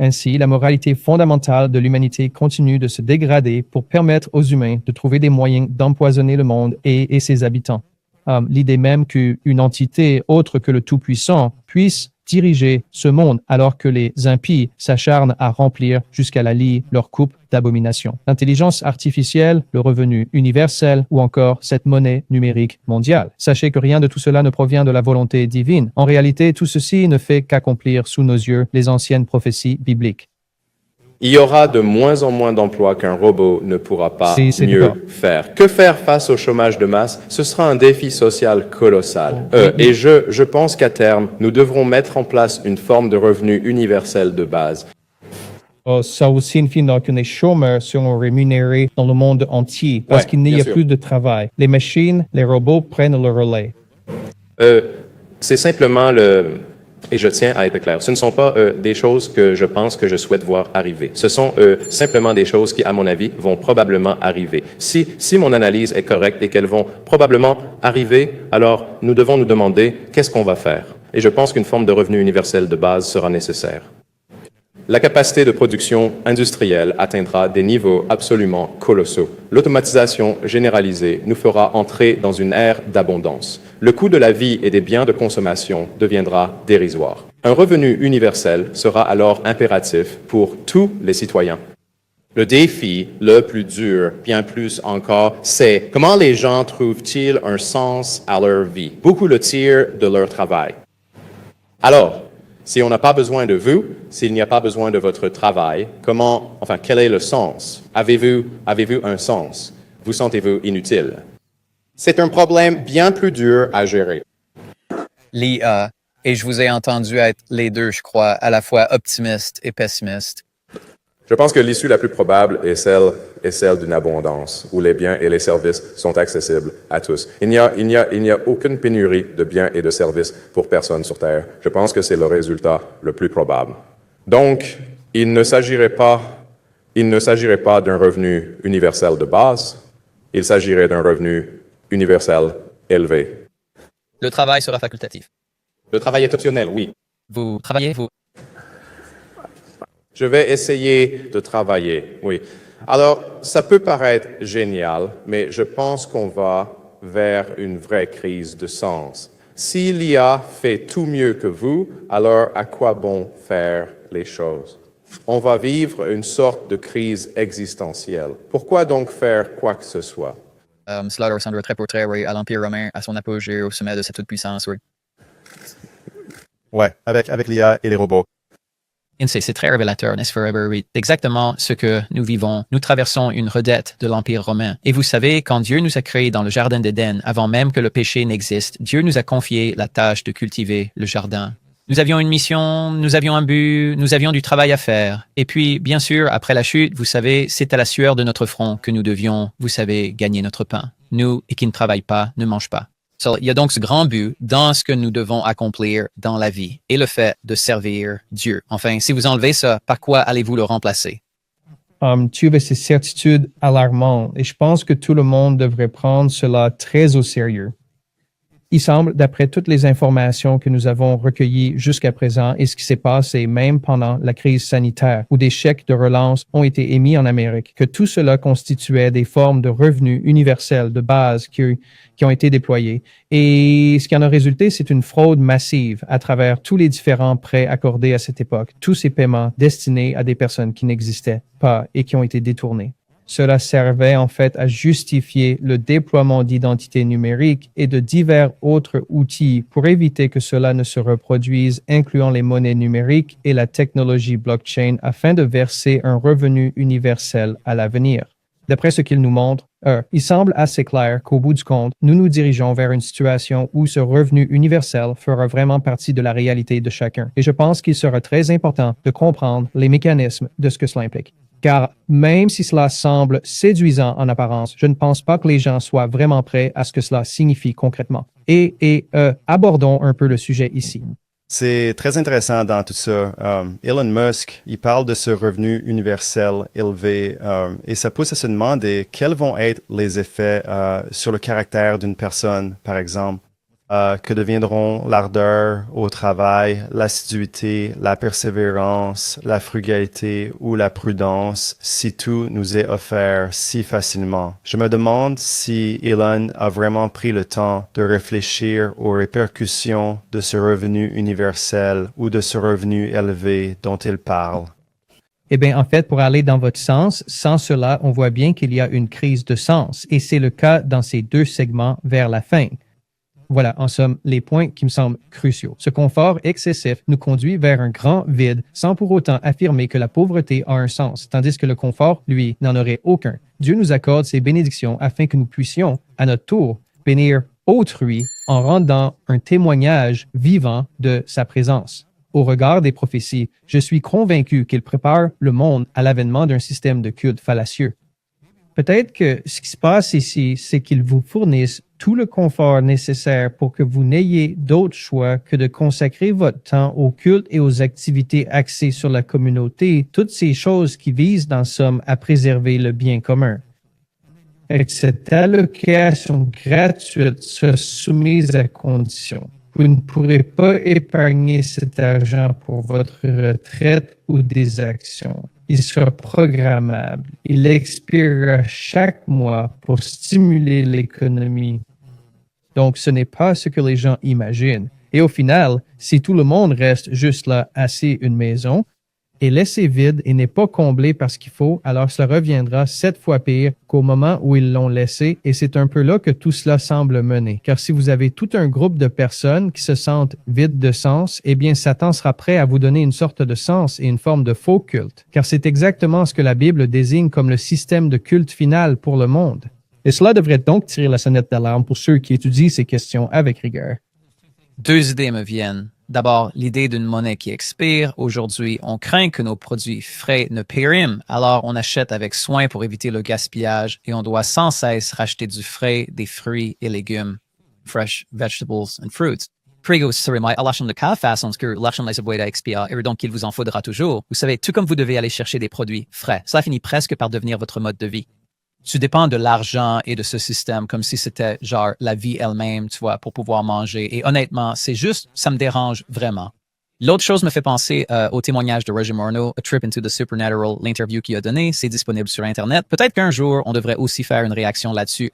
Ainsi, la moralité fondamentale de l'humanité continue de se dégrader pour permettre aux humains de trouver des moyens d'empoisonner le monde et ses habitants. L'idée même qu'une entité autre que le Tout-Puissant puisse diriger ce monde, alors que les impies s'acharnent à remplir jusqu'à la lie leur coupe d'abomination. L'intelligence artificielle, le revenu universel ou encore cette monnaie numérique mondiale. Sachez que rien de tout cela ne provient de la volonté divine. En réalité, tout ceci ne fait qu'accomplir sous nos yeux les anciennes prophéties bibliques. Il y aura de moins en moins d'emplois qu'un robot ne pourra pas C'est mieux d'accord. faire. Que faire face au chômage de masse? Ce sera un défi social colossal. Et je pense qu'à terme, nous devrons mettre en place une forme de revenu universel de base. Ça aussi signifie donc que les chômeurs seront rémunérés dans le monde entier parce Ouais, qu'il n'y bien a sûr. plus de travail. Les machines, les robots prennent le relais. C'est simplement et je tiens à être clair, ce ne sont pas des choses que je pense que je souhaite voir arriver. Ce sont simplement des choses qui, à mon avis, vont probablement arriver. Si mon analyse est correcte et qu'elles vont probablement arriver, alors nous devons nous demander qu'est-ce qu'on va faire. Et je pense qu'une forme de revenu universel de base sera nécessaire. La capacité de production industrielle atteindra des niveaux absolument colossaux. L'automatisation généralisée nous fera entrer dans une ère d'abondance. Le coût de la vie et des biens de consommation deviendra dérisoire. Un revenu universel sera alors impératif pour tous les citoyens. Le défi le plus dur, bien plus encore, c'est comment les gens trouvent-ils un sens à leur vie? Beaucoup le tirent de leur travail. Alors, si on n'a pas besoin de vous, s'il n'y a pas besoin de votre travail, quel est le sens? Avez-vous un sens? Vous sentez-vous inutile? C'est un problème bien plus dur à gérer. L'IA, et je vous ai entendu être les deux, je crois, à la fois optimiste et pessimiste. Je pense que l'issue la plus probable est celle d'une abondance, où les biens et les services sont accessibles à tous. Il n'y a aucune pénurie de biens et de services pour personne sur Terre. Je pense que c'est le résultat le plus probable. Donc, il ne s'agirait pas d'un revenu universel de base, il s'agirait d'un revenu universel élevé. Le travail sera facultatif. Le travail est optionnel, oui. Vous travaillez, vous. Je vais essayer de travailler, oui. Alors, ça peut paraître génial, mais je pense qu'on va vers une vraie crise de sens. Si l'IA fait tout mieux que vous, alors à quoi bon faire les choses? On va vivre une sorte de crise existentielle. Pourquoi donc faire quoi que ce soit? Cela ressemble très pour très, oui, à l'Empire romain, à son apogée au sommet de sa toute-puissance, oui. Ouais, avec l'IA et les robots. C'est très révélateur, n'est-ce pas, oui. Exactement ce que nous vivons. Nous traversons une redette de l'Empire romain. Et vous savez, quand Dieu nous a créés dans le jardin d'Éden, avant même que le péché n'existe, Dieu nous a confié la tâche de cultiver le jardin. Nous avions une mission, nous avions un but, nous avions du travail à faire. Et puis, bien sûr, après la chute, vous savez, c'est à la sueur de notre front que nous devions, vous savez, gagner notre pain. Nous, et qui ne travaillent pas, ne mangent pas. Il y a donc ce grand but dans ce que nous devons accomplir dans la vie et le fait de servir Dieu. Enfin, si vous enlevez ça, par quoi allez-vous le remplacer? Tu avais ces certitudes alarmantes et je pense que tout le monde devrait prendre cela très au sérieux. Il semble, d'après toutes les informations que nous avons recueillies jusqu'à présent et ce qui s'est passé même pendant la crise sanitaire où des chèques de relance ont été émis en Amérique, que tout cela constituait des formes de revenus universels de base qui ont été déployés. Et ce qui en a résulté, c'est une fraude massive à travers tous les différents prêts accordés à cette époque, tous ces paiements destinés à des personnes qui n'existaient pas et qui ont été détournés. Cela servait en fait à justifier le déploiement d'identités numériques et de divers autres outils pour éviter que cela ne se reproduise, incluant les monnaies numériques et la technologie blockchain, afin de verser un revenu universel à l'avenir. D'après ce qu'il nous montre, il semble assez clair qu'au bout du compte, nous nous dirigeons vers une situation où ce revenu universel fera vraiment partie de la réalité de chacun. Et je pense qu'il sera très important de comprendre les mécanismes de ce que cela implique. Car même si cela semble séduisant en apparence, je ne pense pas que les gens soient vraiment prêts à ce que cela signifie concrètement. Et abordons un peu le sujet ici. C'est très intéressant dans tout ça. Elon Musk, il parle de ce revenu universel élevé et ça pousse à se demander quels vont être les effets sur le caractère d'une personne, par exemple. que deviendront l'ardeur au travail, l'assiduité, la persévérance, la frugalité ou la prudence si tout nous est offert si facilement. Je me demande si Elon a vraiment pris le temps de réfléchir aux répercussions de ce revenu universel ou de ce revenu élevé dont il parle. Eh bien, en fait, pour aller dans votre sens, sans cela, on voit bien qu'il y a une crise de sens, et c'est le cas dans ces deux segments vers la fin. Voilà, en somme, les points qui me semblent cruciaux. Ce confort excessif nous conduit vers un grand vide sans pour autant affirmer que la pauvreté a un sens, tandis que le confort, lui, n'en aurait aucun. Dieu nous accorde ses bénédictions afin que nous puissions, à notre tour, bénir autrui en rendant un témoignage vivant de sa présence. Au regard des prophéties, je suis convaincu qu'il prépare le monde à l'avènement d'un système de culte fallacieux. Peut-être que ce qui se passe ici, c'est qu'ils vous fournissent tout le confort nécessaire pour que vous n'ayez d'autre choix que de consacrer votre temps au culte et aux activités axées sur la communauté, toutes ces choses qui visent, en somme, à préserver le bien commun. Et cette allocation gratuite sera soumise à condition. Vous ne pourrez pas épargner cet argent pour votre retraite ou des actions. Il sera programmable. Il expirera chaque mois pour stimuler l'économie. Donc, ce n'est pas ce que les gens imaginent. Et au final, si tout le monde reste juste là, assis une maison, et laissé vide et n'est pas comblé par ce qu'il faut, alors cela reviendra 7 fois pire qu'au moment où ils l'ont laissé, et c'est un peu là que tout cela semble mener. Car si vous avez tout un groupe de personnes qui se sentent vides de sens, eh bien Satan sera prêt à vous donner une sorte de sens et une forme de faux culte, car c'est exactement ce que la Bible désigne comme le système de culte final pour le monde. Et cela devrait donc tirer la sonnette d'alarme pour ceux qui étudient ces questions avec rigueur. Deux idées me viennent. D'abord, l'idée d'une monnaie qui expire. Aujourd'hui, on craint que nos produits frais ne périment, alors on achète avec soin pour éviter le gaspillage et on doit sans cesse racheter du frais, des fruits et légumes. Fresh vegetables and fruits. Prego serait à l'achat de cas façon que l'achat de boîte à expire et donc il vous en faudra toujours. Vous savez, tout comme vous devez aller chercher des produits frais, cela finit presque par devenir votre mode de vie. Tu dépends de l'argent et de ce système comme si c'était genre la vie elle-même, tu vois, pour pouvoir manger. Et honnêtement, c'est juste, ça me dérange vraiment. L'autre chose me fait penser au témoignage de Roger Morneau, A Trip into the Supernatural, l'interview qu'il a donné, c'est disponible sur Internet. Peut-être qu'un jour, on devrait aussi faire une réaction là-dessus.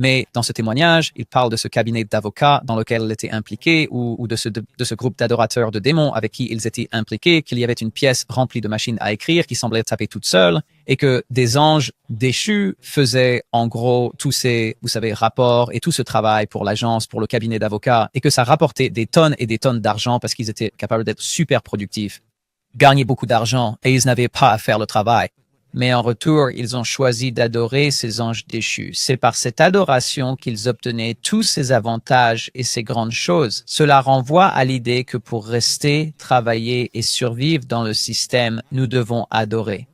Mais dans ce témoignage, il parle de ce cabinet d'avocats dans lequel il était impliqué ou de ce groupe d'adorateurs de démons avec qui ils étaient impliqués, qu'il y avait une pièce remplie de machines à écrire qui semblait taper toute seule et que des anges déchus faisaient en gros tous ces, vous savez, rapports et tout ce travail pour l'agence, pour le cabinet d'avocats et que ça rapportait des tonnes et des tonnes d'argent parce qu'ils étaient capables d'être super productifs, gagner beaucoup d'argent et ils n'avaient pas à faire le travail. Mais en retour, ils ont choisi d'adorer ces anges déchus. C'est par cette adoration qu'ils obtenaient tous ces avantages et ces grandes choses. Cela renvoie à l'idée que pour rester, travailler et survivre dans le système, nous devons adorer.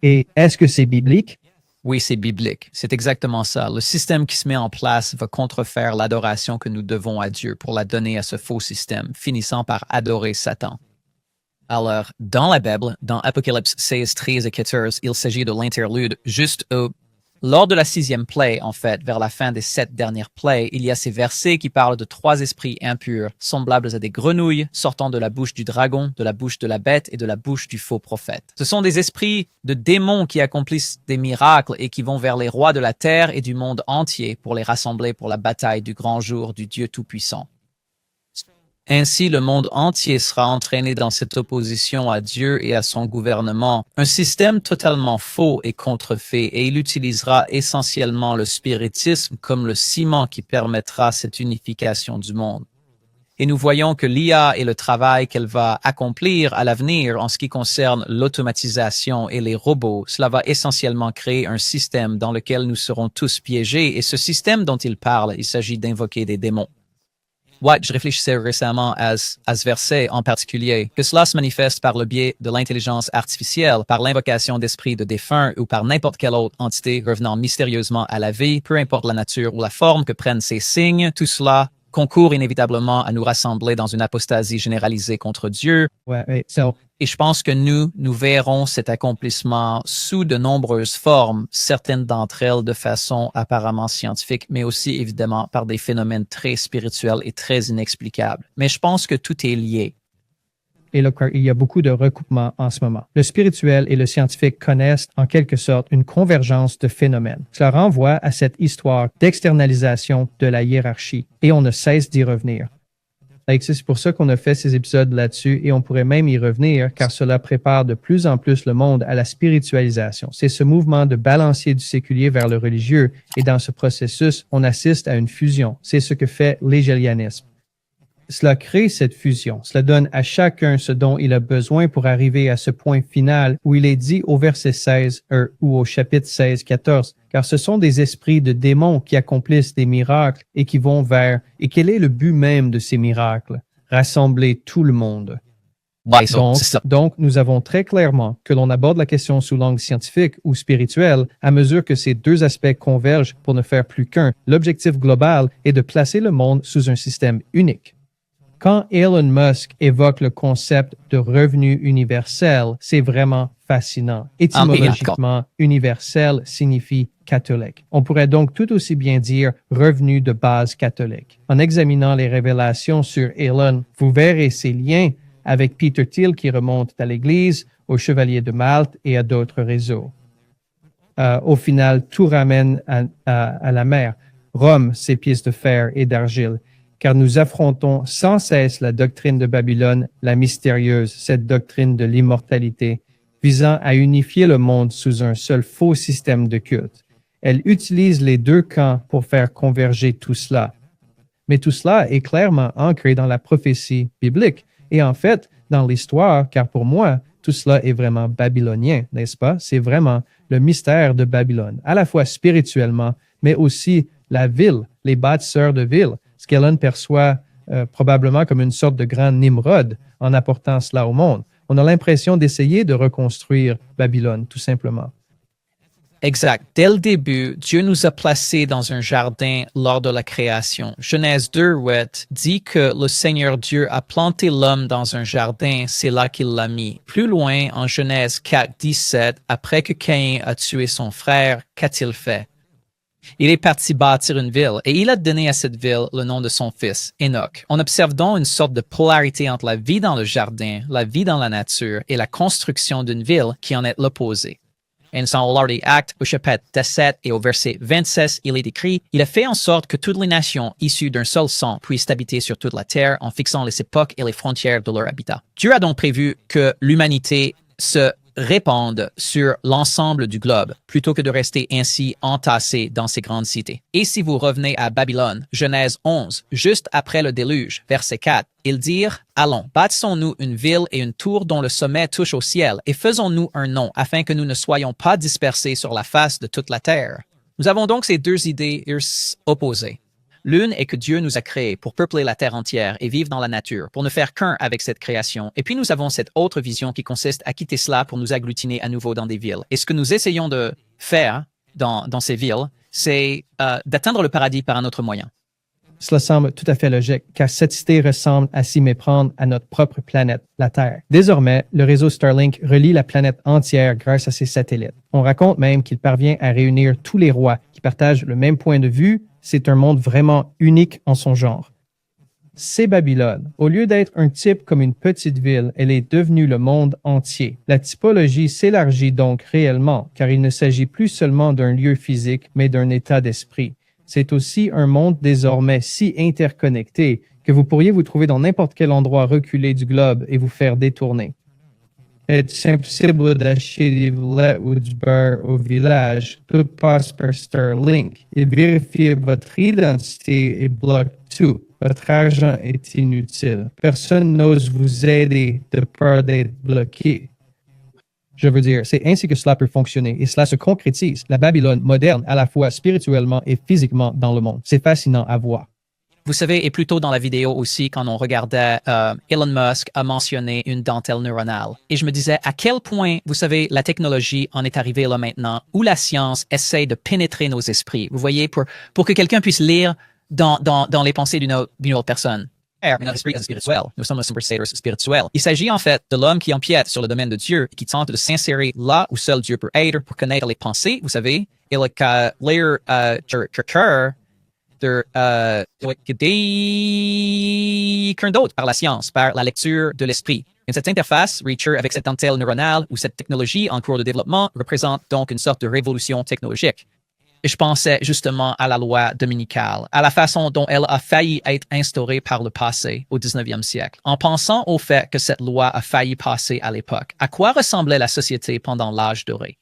Et est-ce que c'est biblique? Oui, c'est biblique. C'est exactement ça. Le système qui se met en place va contrefaire l'adoration que nous devons à Dieu pour la donner à ce faux système, finissant par adorer Satan. Alors, dans la Bible, dans Apocalypse 16, 13 et 14, il s'agit de l'interlude juste lors de la 6e plaie, en fait, vers la fin des 7 dernières plaies, il y a ces versets qui parlent de 3 esprits impurs, semblables à des grenouilles, sortant de la bouche du dragon, de la bouche de la bête et de la bouche du faux prophète. Ce sont des esprits de démons qui accomplissent des miracles et qui vont vers les rois de la terre et du monde entier pour les rassembler pour la bataille du grand jour du Dieu Tout-Puissant. Ainsi, le monde entier sera entraîné dans cette opposition à Dieu et à son gouvernement, un système totalement faux et contrefait, et il utilisera essentiellement le spiritisme comme le ciment qui permettra cette unification du monde. Et nous voyons que l'IA et le travail qu'elle va accomplir à l'avenir en ce qui concerne l'automatisation et les robots, cela va essentiellement créer un système dans lequel nous serons tous piégés, et ce système dont il parle, il s'agit d'invoquer des démons. Ouais, je réfléchissais récemment à ce verset en particulier, que cela se manifeste par le biais de l'intelligence artificielle, par l'invocation d'esprits de défunts ou par n'importe quelle autre entité revenant mystérieusement à la vie, peu importe la nature ou la forme que prennent ces signes, tout cela concourt inévitablement à nous rassembler dans une apostasie généralisée contre Dieu. Ouais, so, Et je pense que nous verrons cet accomplissement sous de nombreuses formes, certaines d'entre elles de façon apparemment scientifique, mais aussi évidemment par des phénomènes très spirituels et très inexplicables. Mais je pense que tout est lié. et là, il y a beaucoup de recoupements en ce moment. Le spirituel et le scientifique connaissent en quelque sorte une convergence de phénomènes. Cela renvoie à cette histoire d'externalisation de la hiérarchie et on ne cesse d'y revenir. C'est pour ça qu'on a fait ces épisodes là-dessus et on pourrait même y revenir car cela prépare de plus en plus le monde à la spiritualisation. C'est ce mouvement de balancier du séculier vers le religieux et dans ce processus, on assiste à une fusion. C'est ce que fait l'hégélianisme. Cela crée cette fusion. Cela donne à chacun ce dont il a besoin pour arriver à ce point final où il est dit au verset 16 ou au chapitre 16, 14, car ce sont des esprits de démons qui accomplissent des miracles et qui vont vers, et quel est le but même de ces miracles? Rassembler tout le monde. Ouais, c'est ça. Donc, nous avons très clairement que l'on aborde la question sous l'angle scientifique ou spirituel à mesure que ces deux aspects convergent pour ne faire plus qu'un. L'objectif global est de placer le monde sous un système unique. Quand Elon Musk évoque le concept de revenu universel, c'est vraiment fascinant. Étymologiquement, universel signifie catholique. On pourrait donc tout aussi bien dire revenu de base catholique. En examinant les révélations sur Elon, vous verrez ces liens avec Peter Thiel qui remontent à l'Église, aux Chevaliers de Malte et à d'autres réseaux. Au final, tout ramène à la mer. Rome, ses pièces de fer et d'argile. Car nous affrontons sans cesse la doctrine de Babylone, la mystérieuse, cette doctrine de l'immortalité, visant à unifier le monde sous un seul faux système de culte. Elle utilise les deux camps pour faire converger tout cela. Mais tout cela est clairement ancré dans la prophétie biblique et en fait dans l'histoire, car pour moi, tout cela est vraiment babylonien, n'est-ce pas? C'est vraiment le mystère de Babylone, à la fois spirituellement, mais aussi la ville, les bâtisseurs de ville, ce qu'Elon perçoit probablement comme une sorte de grand Nimrod en apportant cela au monde. On a l'impression d'essayer de reconstruire Babylone, tout simplement. Exact. Dès le début, Dieu nous a placés dans un jardin lors de la création. Genèse 2:8 dit que le Seigneur Dieu a planté l'homme dans un jardin, c'est là qu'il l'a mis. Plus loin, en Genèse 4:17, après que Caïn a tué son frère, qu'a-t-il fait? Il est parti bâtir une ville et il a donné à cette ville le nom de son fils, Enoch. On observe donc une sorte de polarité entre la vie dans le jardin, la vie dans la nature et la construction d'une ville qui en est l'opposé. Et dans l'art des Actes, au chapitre 17 et au verset 26, il est écrit « Il a fait en sorte que toutes les nations issues d'un seul sang puissent habiter sur toute la terre en fixant les époques et les frontières de leur habitat. » Dieu a donc prévu que l'humanité se répandent sur l'ensemble du globe, plutôt que de rester ainsi entassés dans ces grandes cités. Et si vous revenez à Babylone, Genèse 11, juste après le déluge, verset 4, ils dirent « Allons, bâtissons-nous une ville et une tour dont le sommet touche au ciel, et faisons-nous un nom, afin que nous ne soyons pas dispersés sur la face de toute la terre. » Nous avons donc ces deux idées opposées. L'une est que Dieu nous a créés pour peupler la terre entière et vivre dans la nature, pour ne faire qu'un avec cette création. Et puis nous avons cette autre vision qui consiste à quitter cela pour nous agglutiner à nouveau dans des villes. Et ce que nous essayons de faire dans ces villes, c'est d'atteindre le paradis par un autre moyen. Cela semble tout à fait logique, car cette cité ressemble à s'y méprendre à notre propre planète, la Terre. Désormais, le réseau Starlink relie la planète entière grâce à ses satellites. On raconte même qu'il parvient à réunir tous les rois qui partagent le même point de vue. C'est un monde vraiment unique en son genre. C'est Babylone. Au lieu d'être un type comme une petite ville, elle est devenue le monde entier. La typologie s'élargit donc réellement, car il ne s'agit plus seulement d'un lieu physique, mais d'un état d'esprit. C'est aussi un monde désormais si interconnecté que vous pourriez vous trouver dans n'importe quel endroit reculé du globe et vous faire détourner. C'est impossible d'acheter des billets ou du beurre au village. Tout passe par Starlink. Il vérifie votre identité et bloque tout. Votre argent est inutile. Personne n'ose vous aider de peur d'être bloqué. Je veux dire, c'est ainsi que cela peut fonctionner et cela se concrétise. La Babylone moderne, à la fois spirituellement et physiquement dans le monde. C'est fascinant à voir. Vous savez, et plus tôt dans la vidéo aussi, quand on regardait, Elon Musk a mentionné une dentelle neuronale. Et je me disais à quel point, vous savez, la technologie en est arrivée là maintenant, où la science essaie de pénétrer nos esprits. Vous voyez, pour que quelqu'un puisse lire dans les pensées d'une autre personne. Notre esprit est spirituel. Nous sommes un supersator spirituel. Il s'agit en fait de l'homme qui empiète sur le domaine de Dieu et qui tente de s'insérer là où seul Dieu peut être pour connaître les pensées, vous savez, et le lire quelqu'un d'autre par la science, par la lecture de l'esprit. Et cette interface, Reacher, avec cette antenne neuronale ou cette technologie en cours de développement représente donc une sorte de révolution technologique. Et je pensais justement à la loi dominicale, à la façon dont elle a failli être instaurée par le passé au 19e siècle. En pensant au fait que cette loi a failli passer à l'époque, à quoi ressemblait la société pendant l'âge doré?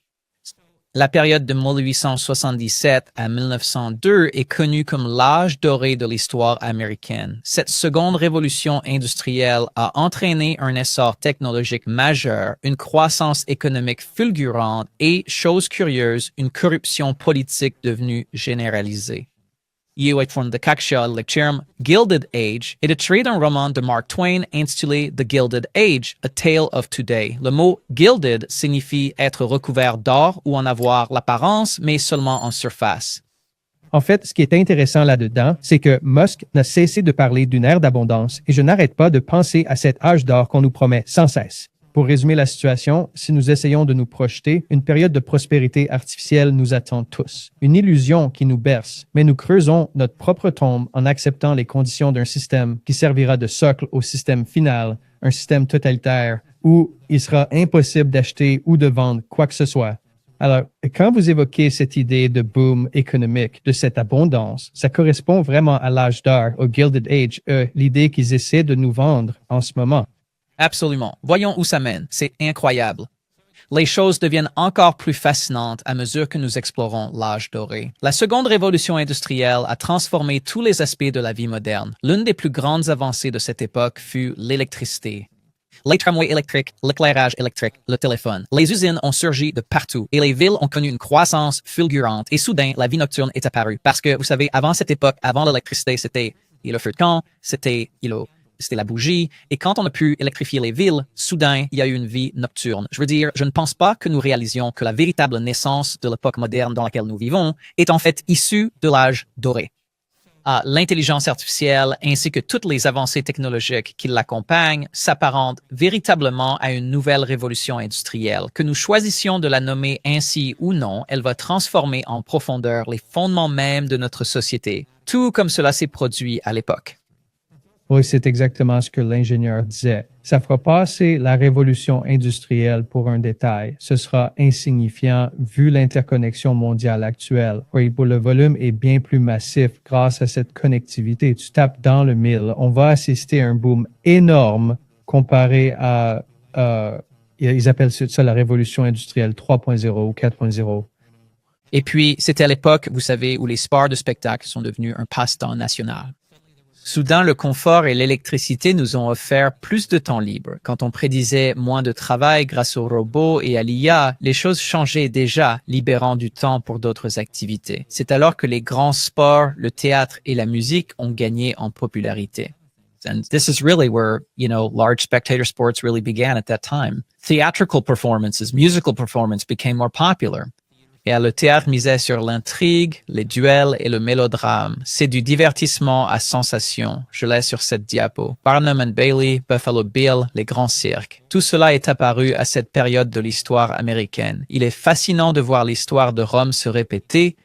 La période de 1877 à 1902 est connue comme l'âge doré de l'histoire américaine. Cette seconde révolution industrielle a entraîné un essor technologique majeur, une croissance économique fulgurante et, chose curieuse, une corruption politique devenue généralisée. From the Kaksha, le terme Gilded Age est tiré d'un roman de Mark Twain intitulé The Gilded Age, A Tale of Today. Le mot gilded signifie être recouvert d'or ou en avoir l'apparence, mais seulement en surface. En fait, ce qui est intéressant là-dedans, c'est que Musk n'a cessé de parler d'une ère d'abondance et je n'arrête pas de penser à cet âge d'or qu'on nous promet sans cesse. Pour résumer la situation, si nous essayons de nous projeter, une période de prospérité artificielle nous attend tous. Une illusion qui nous berce, mais nous creusons notre propre tombe en acceptant les conditions d'un système qui servira de socle au système final, un système totalitaire où il sera impossible d'acheter ou de vendre quoi que ce soit. Alors, quand vous évoquez cette idée de boom économique, de cette abondance, ça correspond vraiment à l'âge d'or, au Gilded Age, l'idée qu'ils essaient de nous vendre en ce moment. Absolument. Voyons où ça mène. C'est incroyable. Les choses deviennent encore plus fascinantes à mesure que nous explorons l'âge doré. La seconde révolution industrielle a transformé tous les aspects de la vie moderne. L'une des plus grandes avancées de cette époque fut l'électricité. Les tramways électriques, l'éclairage électrique, le téléphone. Les usines ont surgi de partout et les villes ont connu une croissance fulgurante et soudain, la vie nocturne est apparue. Parce que, vous savez, avant cette époque, avant l'électricité, c'était le feu de camp, c'était la bougie. Et quand on a pu électrifier les villes, soudain, il y a eu une vie nocturne. Je veux dire, je ne pense pas que nous réalisions que la véritable naissance de l'époque moderne dans laquelle nous vivons est en fait issue de l'âge doré. L'intelligence artificielle ainsi que toutes les avancées technologiques qui l'accompagnent s'apparentent véritablement à une nouvelle révolution industrielle. Que nous choisissions de la nommer ainsi ou non, elle va transformer en profondeur les fondements mêmes de notre société, tout comme cela s'est produit à l'époque. Oui, c'est exactement ce que l'ingénieur disait. Ça fera passer la révolution industrielle pour un détail. Ce sera insignifiant vu l'interconnexion mondiale actuelle. Oui, le volume est bien plus massif grâce à cette connectivité. Tu tapes dans le mille. On va assister à un boom énorme comparé à, ils appellent ça la révolution industrielle 3.0 ou 4.0. Et puis, c'était à l'époque, vous savez, où les sports de spectacle sont devenus un passe-temps national. Soudain, le confort et l'électricité nous ont offert plus de temps libre. Quand on prédisait moins de travail grâce aux robots et à l'IA, les choses changeaient déjà, libérant du temps pour d'autres activités. C'est alors que les grands sports, le théâtre et la musique ont gagné en popularité. And this is really where, large spectator sports really began at that time. Theatrical performances, musical performance became more popular. Et le théâtre misait sur l'intrigue, les duels et le mélodrame. C'est du divertissement à sensation. Je l'ai sur cette diapo. Barnum and Bailey, Buffalo Bill, les grands cirques. Tout cela est apparu à cette période de l'histoire américaine. Il est fascinant de voir l'histoire de Rome se répéter.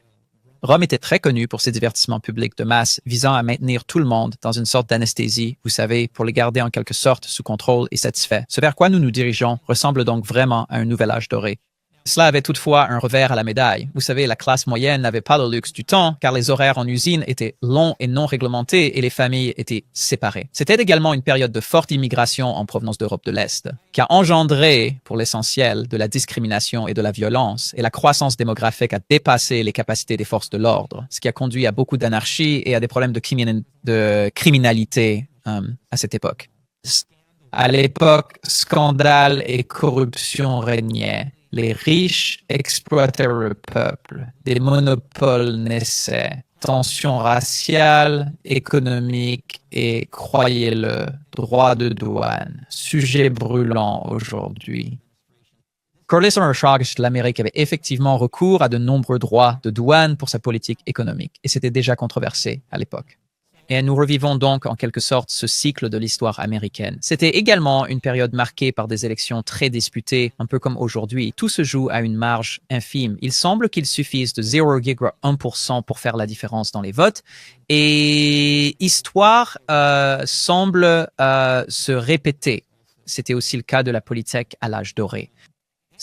Rome était très connu pour ses divertissements publics de masse visant à maintenir tout le monde dans une sorte d'anesthésie, vous savez, pour les garder en quelque sorte sous contrôle et satisfaits. Ce vers quoi nous nous dirigeons ressemble donc vraiment à un nouvel âge doré. Cela avait toutefois un revers à la médaille. Vous savez, la classe moyenne n'avait pas le luxe du temps, car les horaires en usine étaient longs et non réglementés et les familles étaient séparées. C'était également une période de forte immigration en provenance d'Europe de l'Est, qui a engendré, pour l'essentiel, de la discrimination et de la violence, et la croissance démographique a dépassé les capacités des forces de l'ordre, ce qui a conduit à beaucoup d'anarchie et à des problèmes de criminalité à cette époque. À l'époque, scandale et corruption régnaient. Les riches exploitaient le peuple, des monopoles naissaient, tensions raciales, économiques et, croyez-le, droits de douane, sujet brûlant aujourd'hui. Corley-Summershog de l'Amérique avait effectivement recours à de nombreux droits de douane pour sa politique économique, et c'était déjà controversé à l'époque. Et nous revivons donc en quelque sorte ce cycle de l'histoire américaine. C'était également une période marquée par des élections très disputées, un peu comme aujourd'hui. Tout se joue à une marge infime. Il semble qu'il suffise de 0,1% pour faire la différence dans les votes. Et histoire semble se répéter. C'était aussi le cas de la politique à l'âge doré.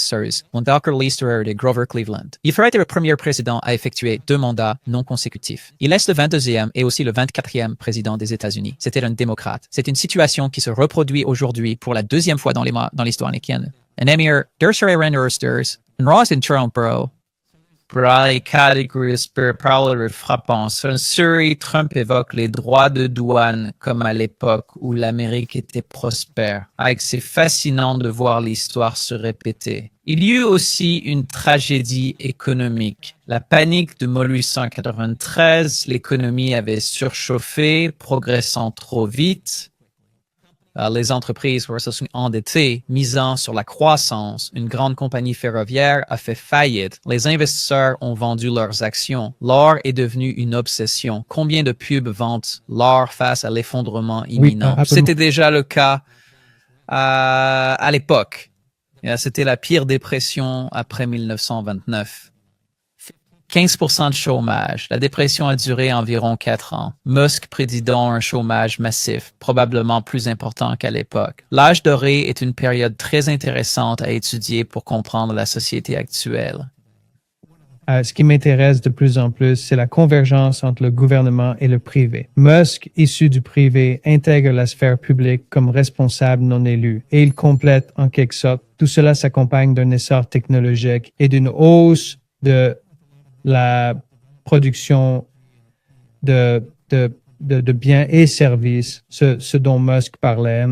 Sirs, mon Dr. Leister de Grover Cleveland. Il ferait être le premier président à effectuer 2 mandats non consécutifs. Il est le 22e et aussi le 24e président des États-Unis. C'était un démocrate. C'est une situation qui se reproduit aujourd'hui pour la 2e fois dans l'histoire américaine. Un émir d'Urseren Ursters, un Ross in Charlesboro, les catégories parlent frappants. Surrey, Trump évoque les droits de douane comme à l'époque où l'Amérique était prospère. C'est fascinant de voir l'histoire se répéter. Il y eut aussi une tragédie économique. La panique de 1893, l'économie avait surchauffé, progressant trop vite. Les entreprises se sont endettées, misant sur la croissance. Une grande compagnie ferroviaire a fait faillite. Les investisseurs ont vendu leurs actions. L'or est devenu une obsession. Combien de pubs vendent l'or face à l'effondrement imminent? C'était déjà le cas à l'époque. C'était la pire dépression après 1929. 15% de chômage. La dépression a duré environ 4 ans. Musk prédit un chômage massif, probablement plus important qu'à l'époque. L'âge doré est une période très intéressante à étudier pour comprendre la société actuelle. Ce qui m'intéresse de plus en plus, c'est la convergence entre le gouvernement et le privé. Musk, issu du privé, intègre la sphère publique comme responsable non élu et il complète en quelque sorte. Tout cela s'accompagne d'un essor technologique et d'une hausse de la production de biens et services, ce dont Musk parlait.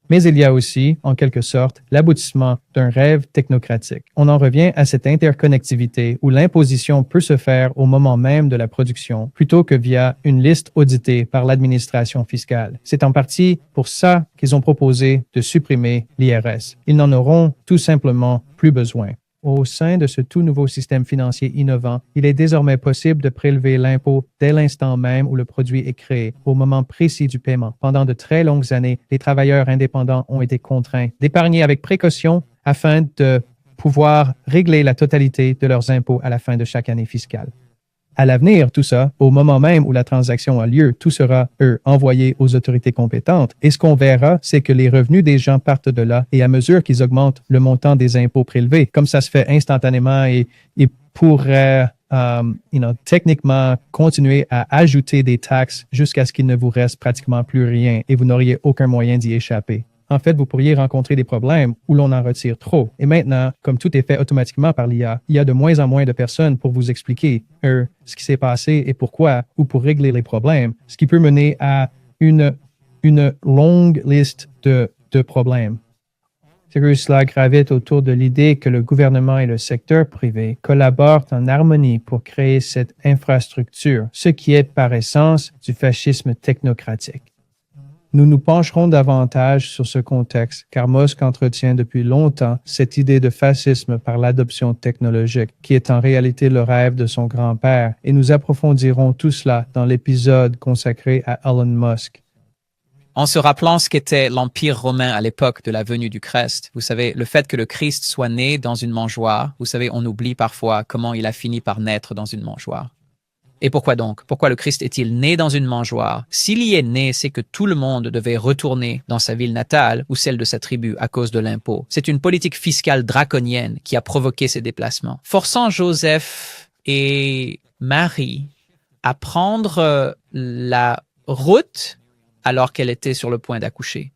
Mais il y a aussi, en quelque sorte, l'aboutissement d'un rêve technocratique. On en revient à cette interconnectivité où l'imposition peut se faire au moment même de la production, plutôt que via une liste auditée par l'administration fiscale. C'est en partie pour ça qu'ils ont proposé de supprimer l'IRS. Ils n'en auront tout simplement plus besoin. Au sein de ce tout nouveau système financier innovant, il est désormais possible de prélever l'impôt dès l'instant même où le produit est créé, au moment précis du paiement. Pendant de très longues années, les travailleurs indépendants ont été contraints d'épargner avec précaution afin de pouvoir régler la totalité de leurs impôts à la fin de chaque année fiscale. À l'avenir, tout ça, au moment même où la transaction a lieu, tout sera, envoyé aux autorités compétentes. Et ce qu'on verra, c'est que les revenus des gens partent de là et à mesure qu'ils augmentent le montant des impôts prélevés, comme ça se fait instantanément et pourraient, techniquement continuer à ajouter des taxes jusqu'à ce qu'il ne vous reste pratiquement plus rien et vous n'auriez aucun moyen d'y échapper. En fait, vous pourriez rencontrer des problèmes où l'on en retire trop. Et maintenant, comme tout est fait automatiquement par l'IA, il y a de moins en moins de personnes pour vous expliquer ce qui s'est passé et pourquoi, ou pour régler les problèmes, ce qui peut mener à une longue liste de problèmes. C'est que cela gravite autour de l'idée que le gouvernement et le secteur privé collaborent en harmonie pour créer cette infrastructure, ce qui est par essence du fascisme technocratique. Nous nous pencherons davantage sur ce contexte car Musk entretient depuis longtemps cette idée de fascisme par l'adoption technologique qui est en réalité le rêve de son grand-père et nous approfondirons tout cela dans l'épisode consacré à Elon Musk. En se rappelant ce qu'était l'Empire romain à l'époque de la venue du Christ, vous savez, le fait que le Christ soit né dans une mangeoire, vous savez, on oublie parfois comment il a fini par naître dans une mangeoire. Et pourquoi donc? Pourquoi le Christ est-il né dans une mangeoire? S'il y est né, c'est que tout le monde devait retourner dans sa ville natale ou celle de sa tribu à cause de l'impôt. C'est une politique fiscale draconienne qui a provoqué ces déplacements, forçant Joseph et Marie à prendre la route alors qu'elle était sur le point d'accoucher.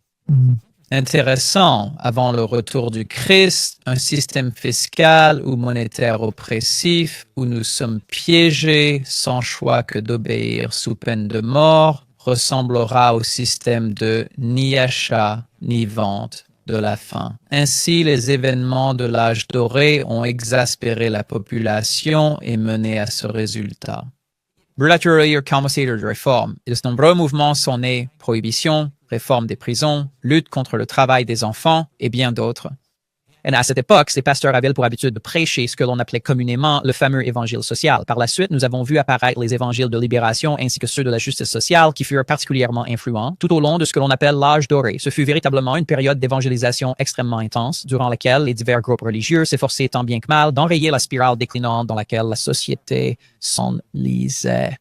Intéressant, avant le retour du Christ, un système fiscal ou monétaire oppressif où nous sommes piégés sans choix que d'obéir sous peine de mort ressemblera au système de ni achat ni vente de la faim. Ainsi, les événements de l'âge doré ont exaspéré la population et mené à ce résultat. Brûlature compensateur de réforme. De nombreux mouvements sont nés, prohibition, réforme des prisons, lutte contre le travail des enfants et bien d'autres. Et à cette époque, ces pasteurs avaient pour habitude de prêcher ce que l'on appelait communément le fameux évangile social. Par la suite, nous avons vu apparaître les évangiles de libération ainsi que ceux de la justice sociale qui furent particulièrement influents tout au long de ce que l'on appelle l'âge doré. Ce fut véritablement une période d'évangélisation extrêmement intense, durant laquelle les divers groupes religieux s'efforçaient tant bien que mal d'enrayer la spirale déclinante dans laquelle la société s'enlisait.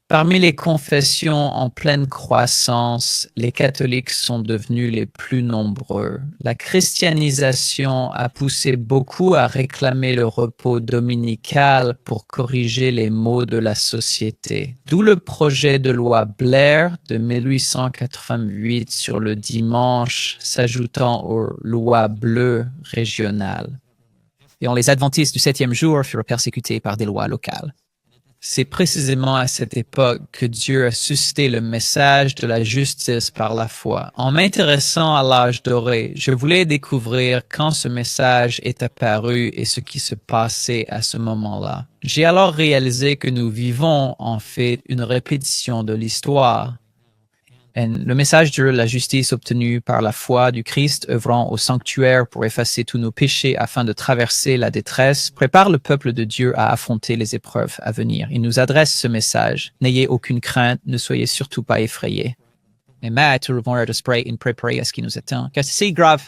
Parmi les confessions en pleine croissance, les catholiques sont devenus les plus nombreux. La christianisation a poussé beaucoup à réclamer le repos dominical pour corriger les maux de la société. D'où le projet de loi Blair de 1888 sur le dimanche, s'ajoutant aux lois bleues régionales. Et les adventistes du 7e jour furent persécutés par des lois locales. C'est précisément à cette époque que Dieu a suscité le message de la justice par la foi. En m'intéressant à l'âge doré, je voulais découvrir quand ce message est apparu et ce qui se passait à ce moment-là. J'ai alors réalisé que nous vivons en fait une répétition de l'histoire. Le message de la justice obtenue par la foi du Christ œuvrant au sanctuaire pour effacer tous nos péchés afin de traverser la détresse prépare le peuple de Dieu à affronter les épreuves à venir. Il nous adresse ce message. N'ayez aucune crainte, ne soyez surtout pas effrayés. Mais tout le de spray et préparer à ce qui nous attend, car c'est grave.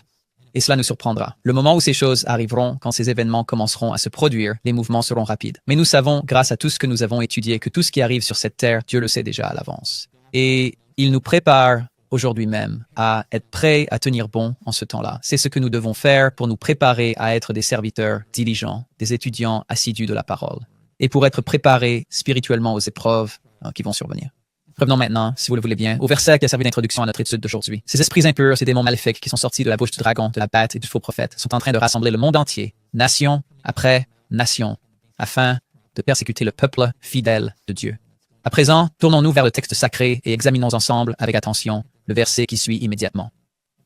Et cela nous surprendra. Le moment où ces choses arriveront, quand ces événements commenceront à se produire, les mouvements seront rapides. Mais nous savons, grâce à tout ce que nous avons étudié, que tout ce qui arrive sur cette terre, Dieu le sait déjà à l'avance. Et il nous prépare aujourd'hui même à être prêts à tenir bon en ce temps-là. C'est ce que nous devons faire pour nous préparer à être des serviteurs diligents, des étudiants assidus de la parole, et pour être préparés spirituellement aux épreuves qui vont survenir. Revenons maintenant, si vous le voulez bien, au verset qui a servi d'introduction à notre étude d'aujourd'hui. Ces esprits impurs, ces démons maléfiques qui sont sortis de la bouche du dragon, de la bête et du faux prophète, sont en train de rassembler le monde entier, nation après nation, afin de persécuter le peuple fidèle de Dieu. À présent, tournons-nous vers le texte sacré et examinons ensemble avec attention le verset qui suit immédiatement.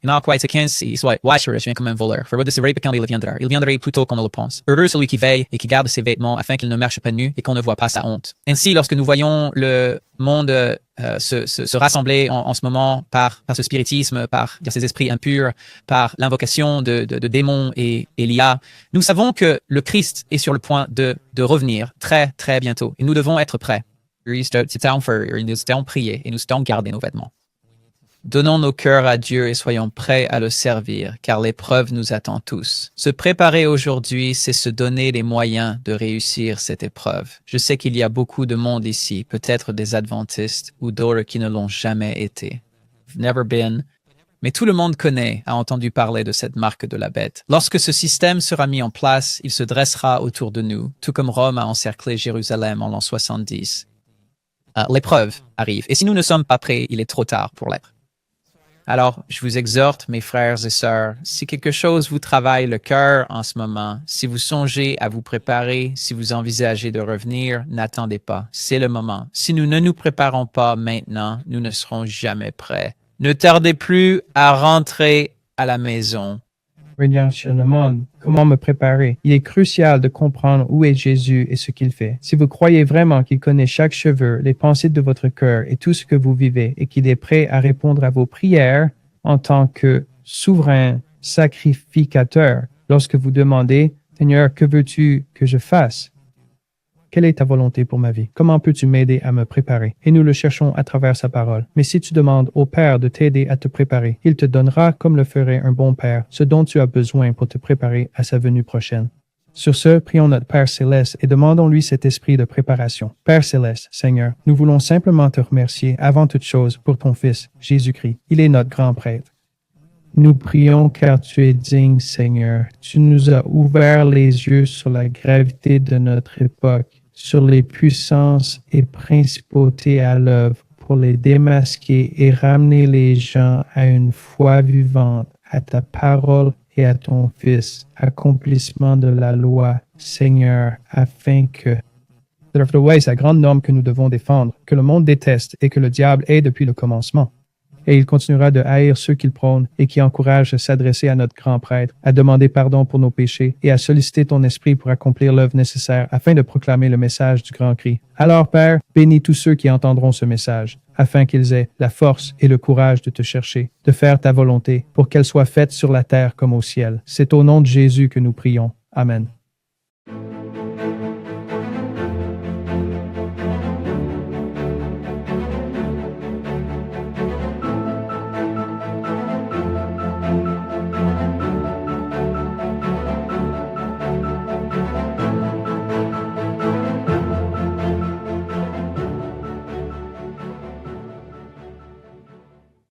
Il n'a pas été 15, il soit je viens comme un voleur. For ce quand il viendrait plutôt qu'on ne le pense. Heureux celui qui veille et qui garde ses vêtements afin qu'il ne marche pas nu et qu'on ne voit pas sa honte. Ainsi, lorsque nous voyons le monde se rassembler en ce moment par ce spiritisme, par ces esprits impurs, par l'invocation de démons et l'IA, nous savons que le Christ est sur le point de revenir très, très bientôt. Et nous devons être prêts. Nous devons prier et nous devons garder nos vêtements. Donnons nos cœurs à Dieu et soyons prêts à le servir, car l'épreuve nous attend tous. Se préparer aujourd'hui, c'est se donner les moyens de réussir cette épreuve. Je sais qu'il y a beaucoup de monde ici, peut-être des adventistes ou d'autres qui ne l'ont jamais été. Never been. Mais tout le monde connaît, a entendu parler de cette marque de la bête. Lorsque ce système sera mis en place, il se dressera autour de nous, tout comme Rome a encerclé Jérusalem en l'an 70. L'épreuve arrive. Et si nous ne sommes pas prêts, il est trop tard pour l'être. Alors, je vous exhorte, mes frères et sœurs, si quelque chose vous travaille le cœur en ce moment, si vous songez à vous préparer, si vous envisagez de revenir, n'attendez pas. C'est le moment. Si nous ne nous préparons pas maintenant, nous ne serons jamais prêts. Ne tardez plus à rentrer à la maison. Comment me préparer? Il est crucial de comprendre où est Jésus et ce qu'il fait. Si vous croyez vraiment qu'il connaît chaque cheveu, les pensées de votre cœur et tout ce que vous vivez et qu'il est prêt à répondre à vos prières en tant que souverain sacrificateur, lorsque vous demandez, Seigneur, que veux-tu que je fasse? Quelle est ta volonté pour ma vie? Comment peux-tu m'aider à me préparer? Et nous le cherchons à travers sa parole. Mais si tu demandes au Père de t'aider à te préparer, il te donnera, comme le ferait un bon Père, ce dont tu as besoin pour te préparer à sa venue prochaine. Sur ce, prions notre Père Céleste et demandons-lui cet esprit de préparation. Père Céleste, Seigneur, nous voulons simplement te remercier avant toute chose pour ton Fils, Jésus-Christ. Il est notre grand prêtre. Nous prions car tu es digne, Seigneur. Tu nous as ouvert les yeux sur la gravité de notre époque, sur les puissances et principautés à l'œuvre pour les démasquer et ramener les gens à une foi vivante, à ta parole et à ton Fils, accomplissement de la loi, Seigneur, afin que c'est la grande norme que nous devons défendre, que le monde déteste et que le diable est depuis le commencement. Et il continuera de haïr ceux qu'il prône et qui encouragent à s'adresser à notre grand prêtre, à demander pardon pour nos péchés et à solliciter ton esprit pour accomplir l'œuvre nécessaire afin de proclamer le message du grand cri. Alors, Père, bénis tous ceux qui entendront ce message. afin qu'ils aient la force et le courage de te chercher, de faire ta volonté, pour qu'elle soit faite sur la terre comme au ciel. C'est au nom de Jésus que nous prions. Amen.